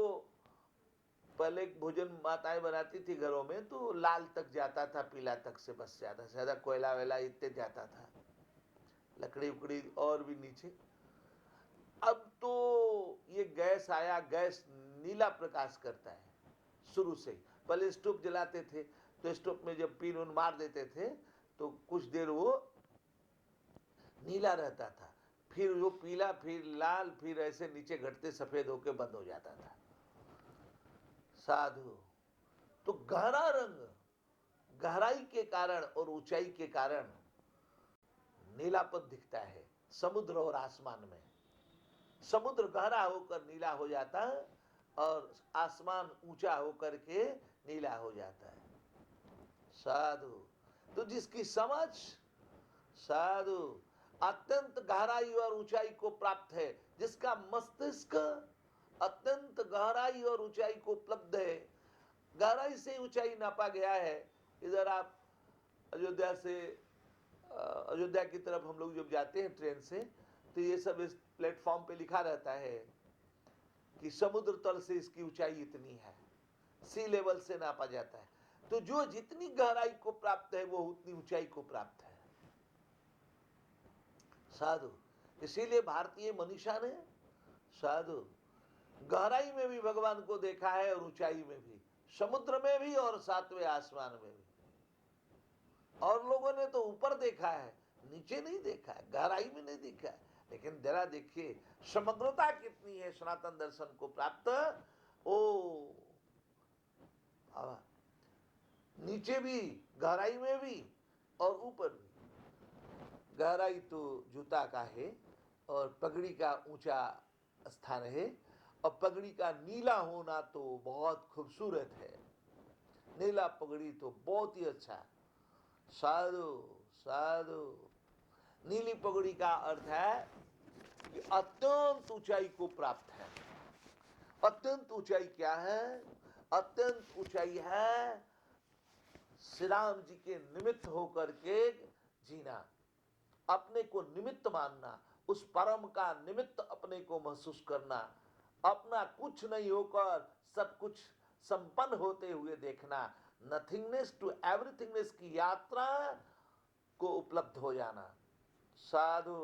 पहले भोजन माताएं बनाती थी घरों में, तो लाल तक जाता था, पीला तक से बस, ज्यादा से ज्यादा कोयला वेला इतने जाता था, लकड़ी उकड़ी और भी नीचे। अब तो ये गैस आया, गैस नीला प्रकाश करता है शुरू से। पहले स्टोव जलाते थे तो स्टोव में जब पीन उन मार देते थे तो कुछ देर वो नीला रहता था, फिर वो पीला, फिर लाल, फिर ऐसे नीचे घटते सफेद होके बंद हो जाता था। साधु तो गहरा रंग, गहराई के कारण और ऊंचाई के कारण नीलापन दिखता है समुद्र और आसमान में। समुद्र गहरा होकर नीला हो जाता है और आसमान ऊंचा होकर के नीला हो जाता है। साधु तो जिसकी समझ साधु अत्यंत गहराई और ऊंचाई को प्राप्त है, जिसका मस्तिष्क अत्यंत गहराई और ऊंचाई को उपलब्ध है, गहराई से ऊंचाई नापा गया है। इधर आप अयोध्या से, अयोध्या की तरफ हम लोग जब जाते हैं ट्रेन से, तो ये सब इस प्लेटफॉर्म पे लिखा रहता है कि समुद्र तल से इसकी ऊंचाई इतनी है, सी लेवल से नापा जाता है। तो जो जितनी गहराई को प्राप्त है वो उतनी ऊंचाई को प्राप्त है। साधु इसीलिए भारतीय मनीषा ने साधु गहराई में भी भगवान को देखा है और ऊंचाई में भी। समुद्र में भी और सातवें आसमान में भी। और लोगों ने तो ऊपर देखा है, नीचे नहीं देखा है, गहराई में नहीं देखा है। लेकिन जरा देखिए समग्रता कितनी है सनातन दर्शन को प्राप्त। ओ नीचे भी, गहराई में भी और ऊपर भी। गहराई तो जूता का है और पगड़ी का ऊंचा स्थान है, और पगड़ी का नीला होना तो बहुत खूबसूरत है। नीला पगड़ी तो बहुत ही अच्छा। साधु साधु। नीली पगड़ी का अर्थ है कि अत्यंत ऊंचाई को प्राप्त है। अत्यंत ऊंचाई क्या है? अत्यंत ऊंचाई है श्री राम जी के निमित्त होकर के जीना, अपने को निमित्त मानना, उस परम का निमित्त अपने को महसूस करना, अपना कुछ नहीं होकर सब कुछ संपन्न होते हुए देखना, नथिंगनेस टू एवरीथिंगनेस की यात्रा को उपलब्ध हो जाना। साधु।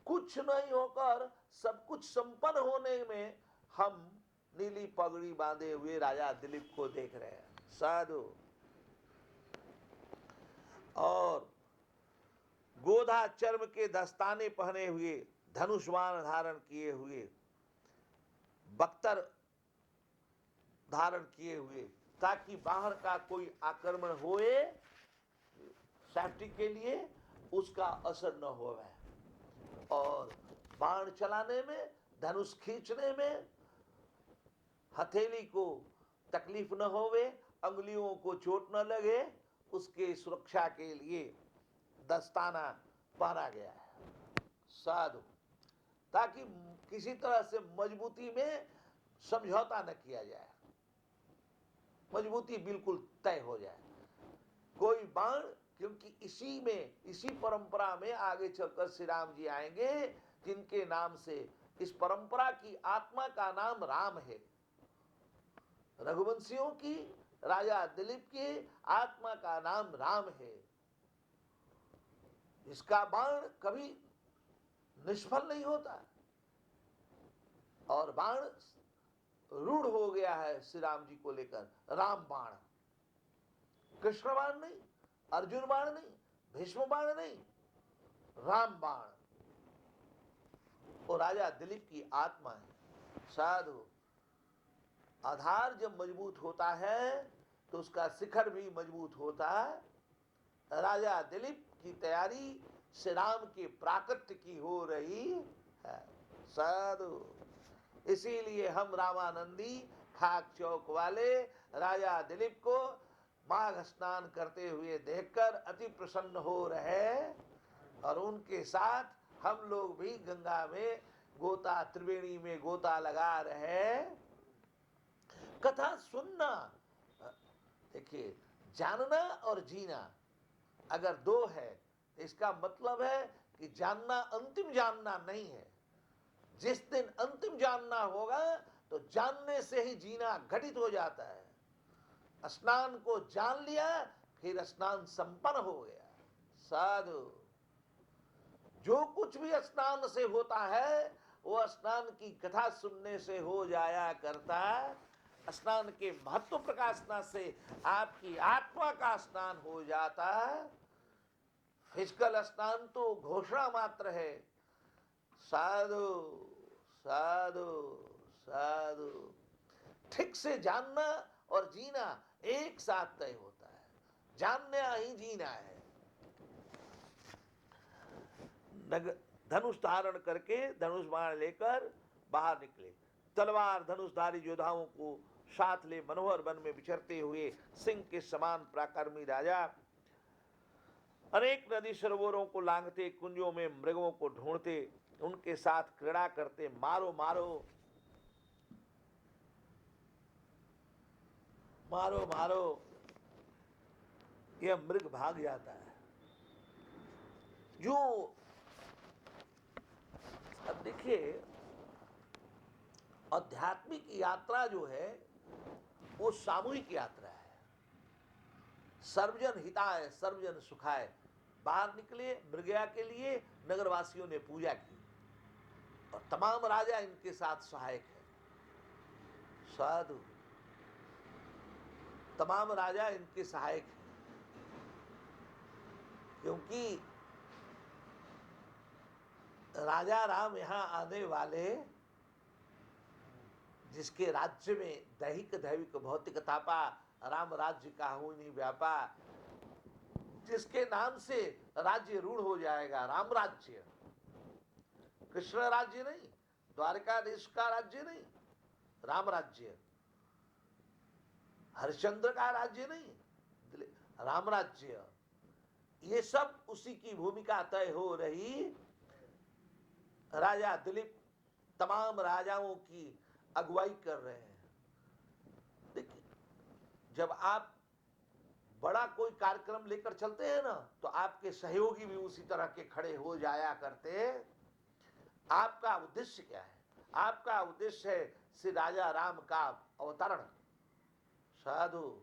कुछ नहीं होकर सब कुछ संपन्न होने में हम नीली पगड़ी बांधे हुए राजा दिलीप को देख रहे हैं। साधु। और गोधा चर्म के दस्ताने पहने हुए, धनुष्वान धारण किए हुए, बख्तर धारण किए हुए, ताकि बाहर का कोई आक्रमण होए सेफ्टी के लिए उसका असर न होवे। और बाण चलाने में, धनुष खींचने में हथेली को तकलीफ न होवे, अंगुलियों को चोट न लगे, उसके सुरक्षा के लिए दस्ताना पहना गया है। साधु। ताकि किसी तरह से मजबूती में समझौता न किया जाए, मजबूती बिल्कुल तय हो जाए। कोई बाण, क्योंकि इसी में, इसी परंपरा में आगे चलकर श्री राम जी आएंगे, जिनके नाम से इस परंपरा की आत्मा का नाम राम है। रघुवंशियों की, राजा दिलीप की आत्मा का नाम राम है। इसका बाण कभी निष्फल नहीं होता। और बाण रूढ़ हो गया है श्री राम जी को लेकर, राम बाण। कृष्ण बाण नहीं, अर्जुन बाण नहीं, भीष्म बाण नहीं, राम बाण। वो राजा दिलीप की आत्मा है। साधु। आधार जब मजबूत होता है तो उसका शिखर भी मजबूत होता है। राजा दिलीप की तैयारी श्री राम के प्राकट्य की हो रही है। साधु। इसीलिए हम रामानंदी खाक चौक वाले राजा दिलीप को माघ स्नान करते हुए देखकर अति प्रसन्न हो रहे, और उनके साथ हम लोग भी गंगा में गोता, त्रिवेणी में गोता लगा रहे। कथा सुनना, देखिए जानना और जीना अगर दो है, इसका मतलब है कि जानना अंतिम जानना नहीं है। जिस दिन अंतिम जानना होगा तो जानने से ही जीना घटित हो जाता है। स्नान को जान लिया, फिर स्नान संपन्न हो गया। साधु। जो कुछ भी स्नान से होता है वो स्नान की कथा सुनने से हो जाया करता है। स्नान के महत्व प्रकाशना से आपकी आत्मा का स्नान हो जाता है। फिजिकल स्नान तो घोषणा मात्र है। साधु साधु साधु। ठीक से जानना और जीना एक साथ तय होता है। जानना ही जीना है। धनुष धारण करके, धनुष बाण लेकर बाहर निकले। तलवार धनुषधारी योद्धाओं को साथ ले मनोहर वन में विचरते हुए सिंह के समान पराक्रमी राजा अनेक नदी सरोवरों को लांघते, कुंजों में मृगों को ढूंढते, उनके साथ क्रीड़ा करते। मारो मारो मारो मारो, यह मृग भाग जाता है। जो अब देखिए, आध्यात्मिक यात्रा जो है वो सामूहिक यात्रा है। सर्वजन हिताय सर्वजन सुखाय। बाहर निकले मृगया के लिए, नगरवासियों ने पूजा की और तमाम राजा इनके साथ सहायक है। साधु। तमाम राजा इनके सहायक हैं, क्योंकि राजा राम यहाँ आने वाले, जिसके राज्य में दैहिक दैविक भौतिक तापा राम राज्य का हूं नहीं व्यापा, जिसके नाम से राज्य रूढ़ हो जाएगा, राम राज्य, कृष्ण राज्य नहीं, द्वारकाधीश का राज्य नहीं, राम राज्य, हरिश्चंद्र का राज्य नहीं, राम राज्य, ये सब उसी की भूमिका तय हो रही। राजा दिलीप तमाम राजाओं की अगुवाई कर रहे हैं। देखिए, जब आप बड़ा कोई कार्यक्रम लेकर चलते हैं ना, तो आपके सहयोगी भी उसी तरह के खड़े हो जाया करते हैं। आपका उद्देश्य क्या है? आपका उद्देश्य है श्री राजा राम का अवतरण। साधु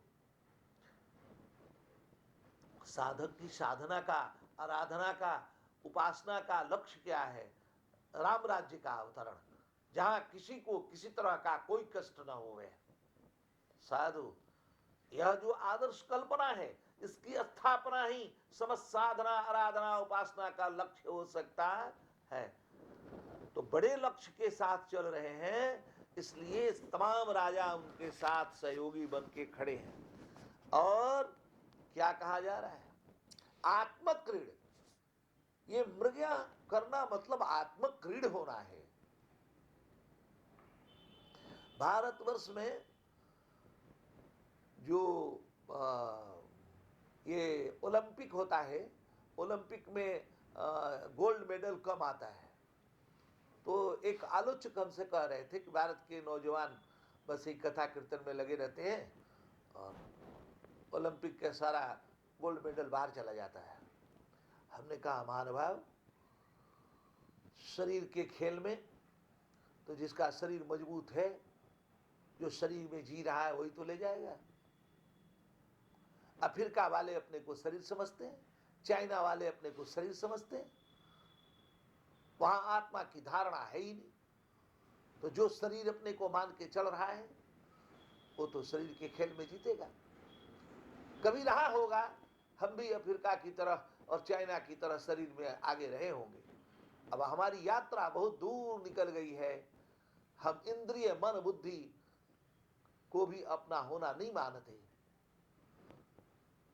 साधक की साधना का, आराधना का, उपासना का लक्ष्य क्या है? राम राज्य का अवतरण, जहां किसी को किसी तरह का कोई कष्ट न होवे। साधु, यह जो आदर्श कल्पना है, इसकी स्थापना ही समस्त साधना आराधना उपासना का लक्ष्य हो सकता है। तो बड़े लक्ष्य के साथ चल रहे हैं, इसलिए तमाम राजा उनके साथ सहयोगी बन के खड़े हैं। और क्या कहा जा रहा है? आत्मक्रीड। ये मृग्या करना मतलब आत्मक्रीड होना है। भारतवर्ष में जो ये ओलंपिक होता है, ओलंपिक में गोल्ड मेडल कम आता है। तो एक आलोचक हमसे कह रहे थे कि भारत के नौजवान बस एक कथा कीर्तन में लगे रहते हैं और ओलंपिक का सारा गोल्ड मेडल बाहर चला जाता है। हमने कहा, महानुभाव, शरीर के खेल में तो जिसका शरीर मजबूत है, जो शरीर में जी रहा है, वही तो ले जाएगा। अफ्रीका वाले अपने को शरीर समझते हैं, चाइना वाले अपने को शरीर समझते हैं, वहां आत्मा की धारणा है ही नहीं। तो जो शरीर अपने को मान के चल रहा है, वो तो शरीर के खेल में जीतेगा। कभी रहा होगा, हम भी अफ्रीका की तरह और चाइना की तरह शरीर में आगे रहे होंगे। अब हमारी यात्रा बहुत दूर निकल गई है, हम इंद्रिय मन बुद्धि को भी अपना होना नहीं मानते।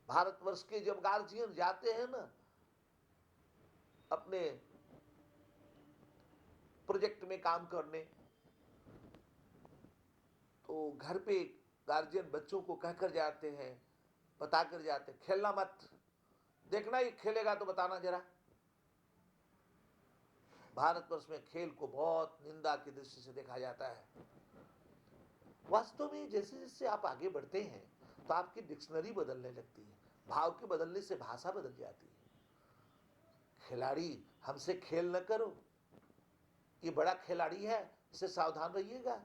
भारतवर्ष के जब गार्जियन जाते हैं ना अपने प्रोजेक्ट में काम करने, तो घर पे गार्जियन बच्चों को कहकर जाते हैं, बताकर जाते, खेलना मत, देखना ही खेलेगा तो बताना जरा। भारतवर्ष में खेल को बहुत निंदा की दृष्टि से देखा जाता है। वास्तव में जैसे जैसे आप आगे बढ़ते हैं तो आपकी डिक्शनरी बदलने लगती है, भाव के बदलने से भाषा बदल जाती है। खिलाड़ी हमसे खेल न करो, ये बड़ा खिलाड़ी है, इससे सावधान रहिएगा,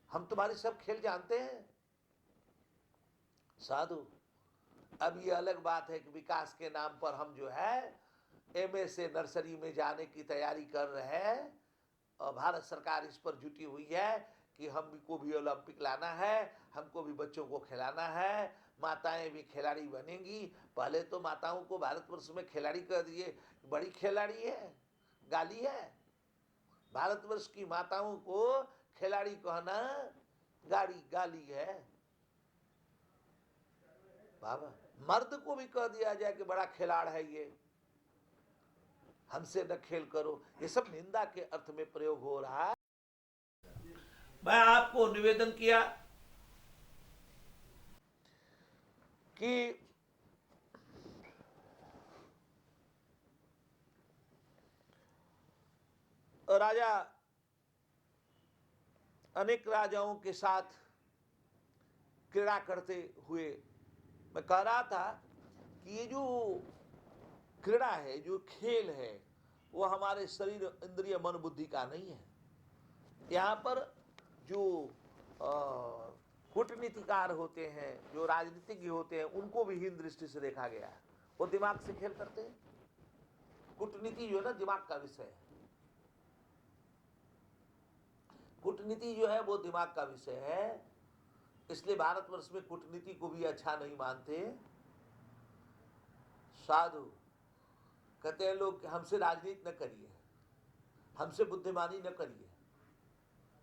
हम तुम्हारे सब खेल जानते हैं। साधु, अब ये अलग बात है कि विकास के नाम पर हम जो है एमए से नर्सरी में जाने की तैयारी कर रहे हैं और भारत सरकार इस पर जुटी हुई है कि हमको भी ओलंपिक लाना है, हमको भी बच्चों को खिलाना है, माताएं भी खिलाड़ी बनेंगी। पहले तो माताओं को भारतवर्ष में खिलाड़ी कह दिए, बड़ी खिलाड़ी है, गाली है। भारतवर्ष की माताओं को खिलाड़ी कहना गाड़ी गाली है। बाबा, मर्द को भी कह दिया जाए कि बड़ा खिलाड़ है ये, हमसे न खेल करो, ये सब निंदा के अर्थ में प्रयोग हो रहा है। मैं आपको निवेदन किया कि राजा अनेक राजाओं के साथ क्रीड़ा करते हुए मैं कह रहा था कि ये जो क्रीड़ा है, जो खेल है, वो हमारे शरीर इंद्रिय मन बुद्धि का नहीं है। यहाँ पर जो कूटनीतिकार होते हैं, जो राजनीतिज्ञ होते हैं, उनको भी हीन दृष्टि से देखा गया है। वो दिमाग से खेल करते हैं। कूटनीति जो है ना, दिमाग का विषय है। कूटनीति जो है वो दिमाग का विषय है। इसलिए भारतवर्ष में कूटनीति को भी अच्छा नहीं मानते। साधु कहते हैं लोग, हमसे राजनीति न करिए, हमसे बुद्धिमानी न करिए,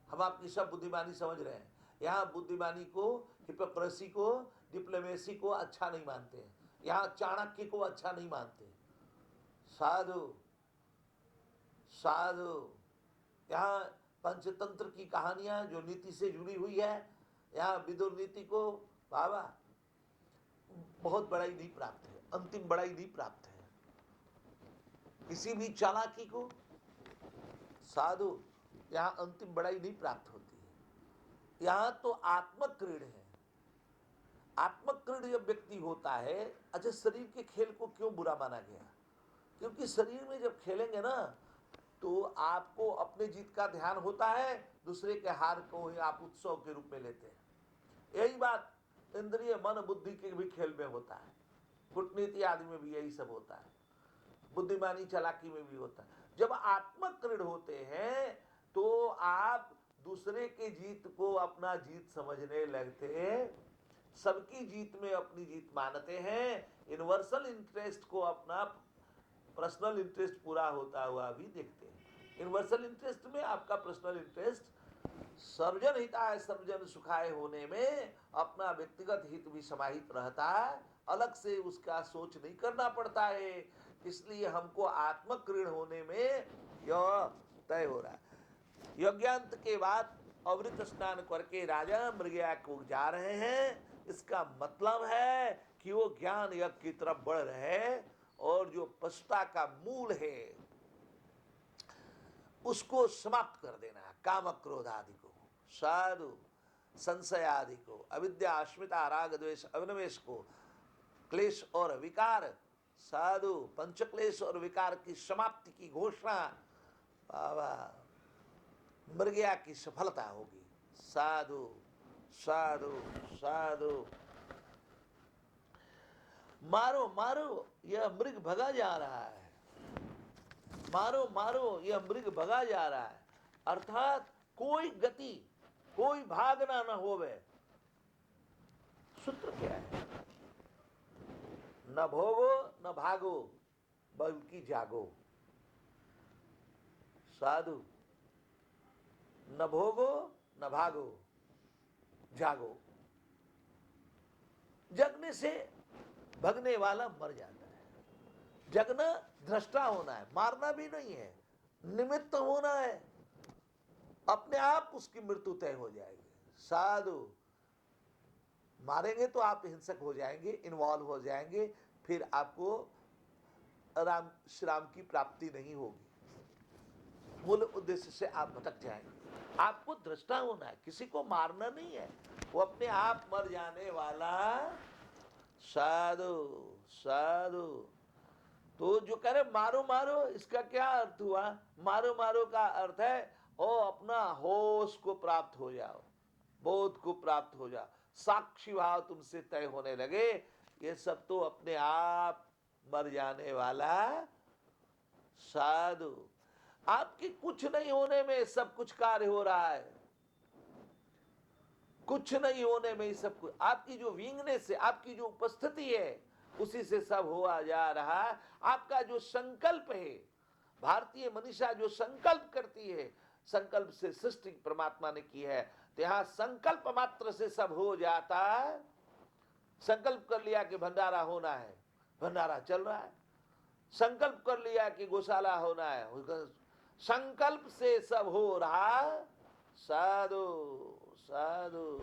हम आपकी सब बुद्धिमानी समझ रहे हैं। यहाँ बुद्धिमानी को, हिपोक्रेसी को, डिप्लोमेसी को अच्छा नहीं मानते हैं। यहाँ चाणक्य को अच्छा नहीं मानते। साधु साधु यहाँ पंचतंत्र की कहानियां जो नीति से जुड़ी हुई है, यहाँ विदुर नीति को बाबा बहुत बड़ाई नहीं प्राप्त है, अंतिम बड़ाई नहीं प्राप्त है। किसी भी चालाकी को साधु यहाँ अंतिम बड़ाई नहीं प्राप्त होती है। यहाँ तो आत्मक्रीड है। आत्मक्रीड जब व्यक्ति होता है, अच्छा शरीर के खेल को क्यों बुरा माना गया? क्योंकि शरीर में जब खेलेंगे ना तो आपको अपने जीत का ध्यान होता है, दूसरे के हार को ही आप उत्सव के रूप में लेते हैं। यही बात इंद्रिय मन बुद्धि के भी खेल में होता है, कूटनीति आदि में भी यही सब होता है, बुद्धिमानी चालाकी में भी होता है। जब आत्मक्रीड होते हैं तो आप दूसरे के जीत को अपना जीत समझने लगते हैं, सबकी जीत में अपनी जीत मानते हैं, यूनिवर्सल इंटरेस्ट को अपना पर्सनल इंटरेस्ट पूरा होता हुआ भी देखते हैं। यूनिवर्सल इंटरेस्ट में आपका पर्सनल इंटरेस्ट सर्वजन हिताय सर्वजन सुखाय होने में अपना व्यक्तिगत हित भी समाहित रहता है, अलग से उसका सोच नहीं करना पड़ता है। इसलिए हमको आत्मक्रीड होने में यह तय हो रहा है। यज्ञांत के बाद अमृत स्नान करके राजा मृगया को जा रहे हैं। इसका मतलब है कि वो ज्ञान यज्ञ की तरफ बढ़ रहे और जो पशुता का मूल है उसको समाप्त कर देना है। काम क्रोध आदि को, साधु संशय आदि को, अविद्या अस्मिता राग द्वेष अभिनिवेश को, क्लेश और विकार, साधु पंचक्लेश और विकार की समाप्ति की घोषणा बाबा मृगया की सफलता होगी। साधु साधु साधु मारो मारो यह मृग भगा जा रहा है, मारो मारो यह मृग भगा जा रहा है। अर्थात कोई गति, कोई भागना न होवे। सूत्र क्या है? न भोगो न भागो बल्कि जागो। साधु न भोगो न भागो, जागो। जगने से भगने वाला मर जाता है। जगना दृष्टा होना है, मारना भी नहीं है, निमित्त होना है, अपने आप उसकी मृत्यु तय हो जाएगी। साधु मारेंगे तो आप हिंसक हो जाएंगे, इन्वॉल्व हो जाएंगे, फिर आपको राम श्री राम की प्राप्ति नहीं होगी, मूल उद्देश्य से आप भटक जाएंगे। आपको दृष्टा होना है, किसी को मारना नहीं है, वो अपने आप मर जाने वाला। साधु साधु तो जो कह रहे मारो मारो, इसका क्या अर्थ हुआ? मारो मारो का अर्थ है ओ अपना होश को प्राप्त हो जाओ, बोध को प्राप्त हो जाओ, साक्षी भाव तुमसे तय होने लगे। ये सब तो अपने आप मर जाने वाला। साधु आपके कुछ नहीं होने में सब कुछ कार्य हो रहा है, कुछ नहीं होने में ही सब कुछ, आपकी जो विंगनेस है, आपकी जो उपस्थिति है, उसी से सब हुआ जा रहा है। आपका जो संकल्प है, भारतीय मनीषा जो संकल्प करती है, संकल्प से सृष्टि परमात्मा ने की है, तो यहाँ संकल्प मात्र से सब हो जाता है। संकल्प कर लिया कि भंडारा होना है, भंडारा चल रहा है। संकल्प कर लिया कि गौशाला होना है, संकल्प से सब हो रहा। साधु साधु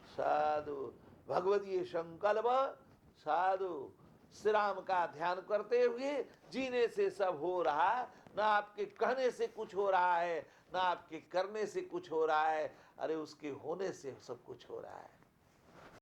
साधु भगवदीय संकल्प। साधु श्री राम का ध्यान करते हुए जीने से सब हो रहा है। ना आपके कहने से कुछ हो रहा है, ना आपके करने से कुछ हो रहा है, अरे उसके होने से सब कुछ हो रहा है।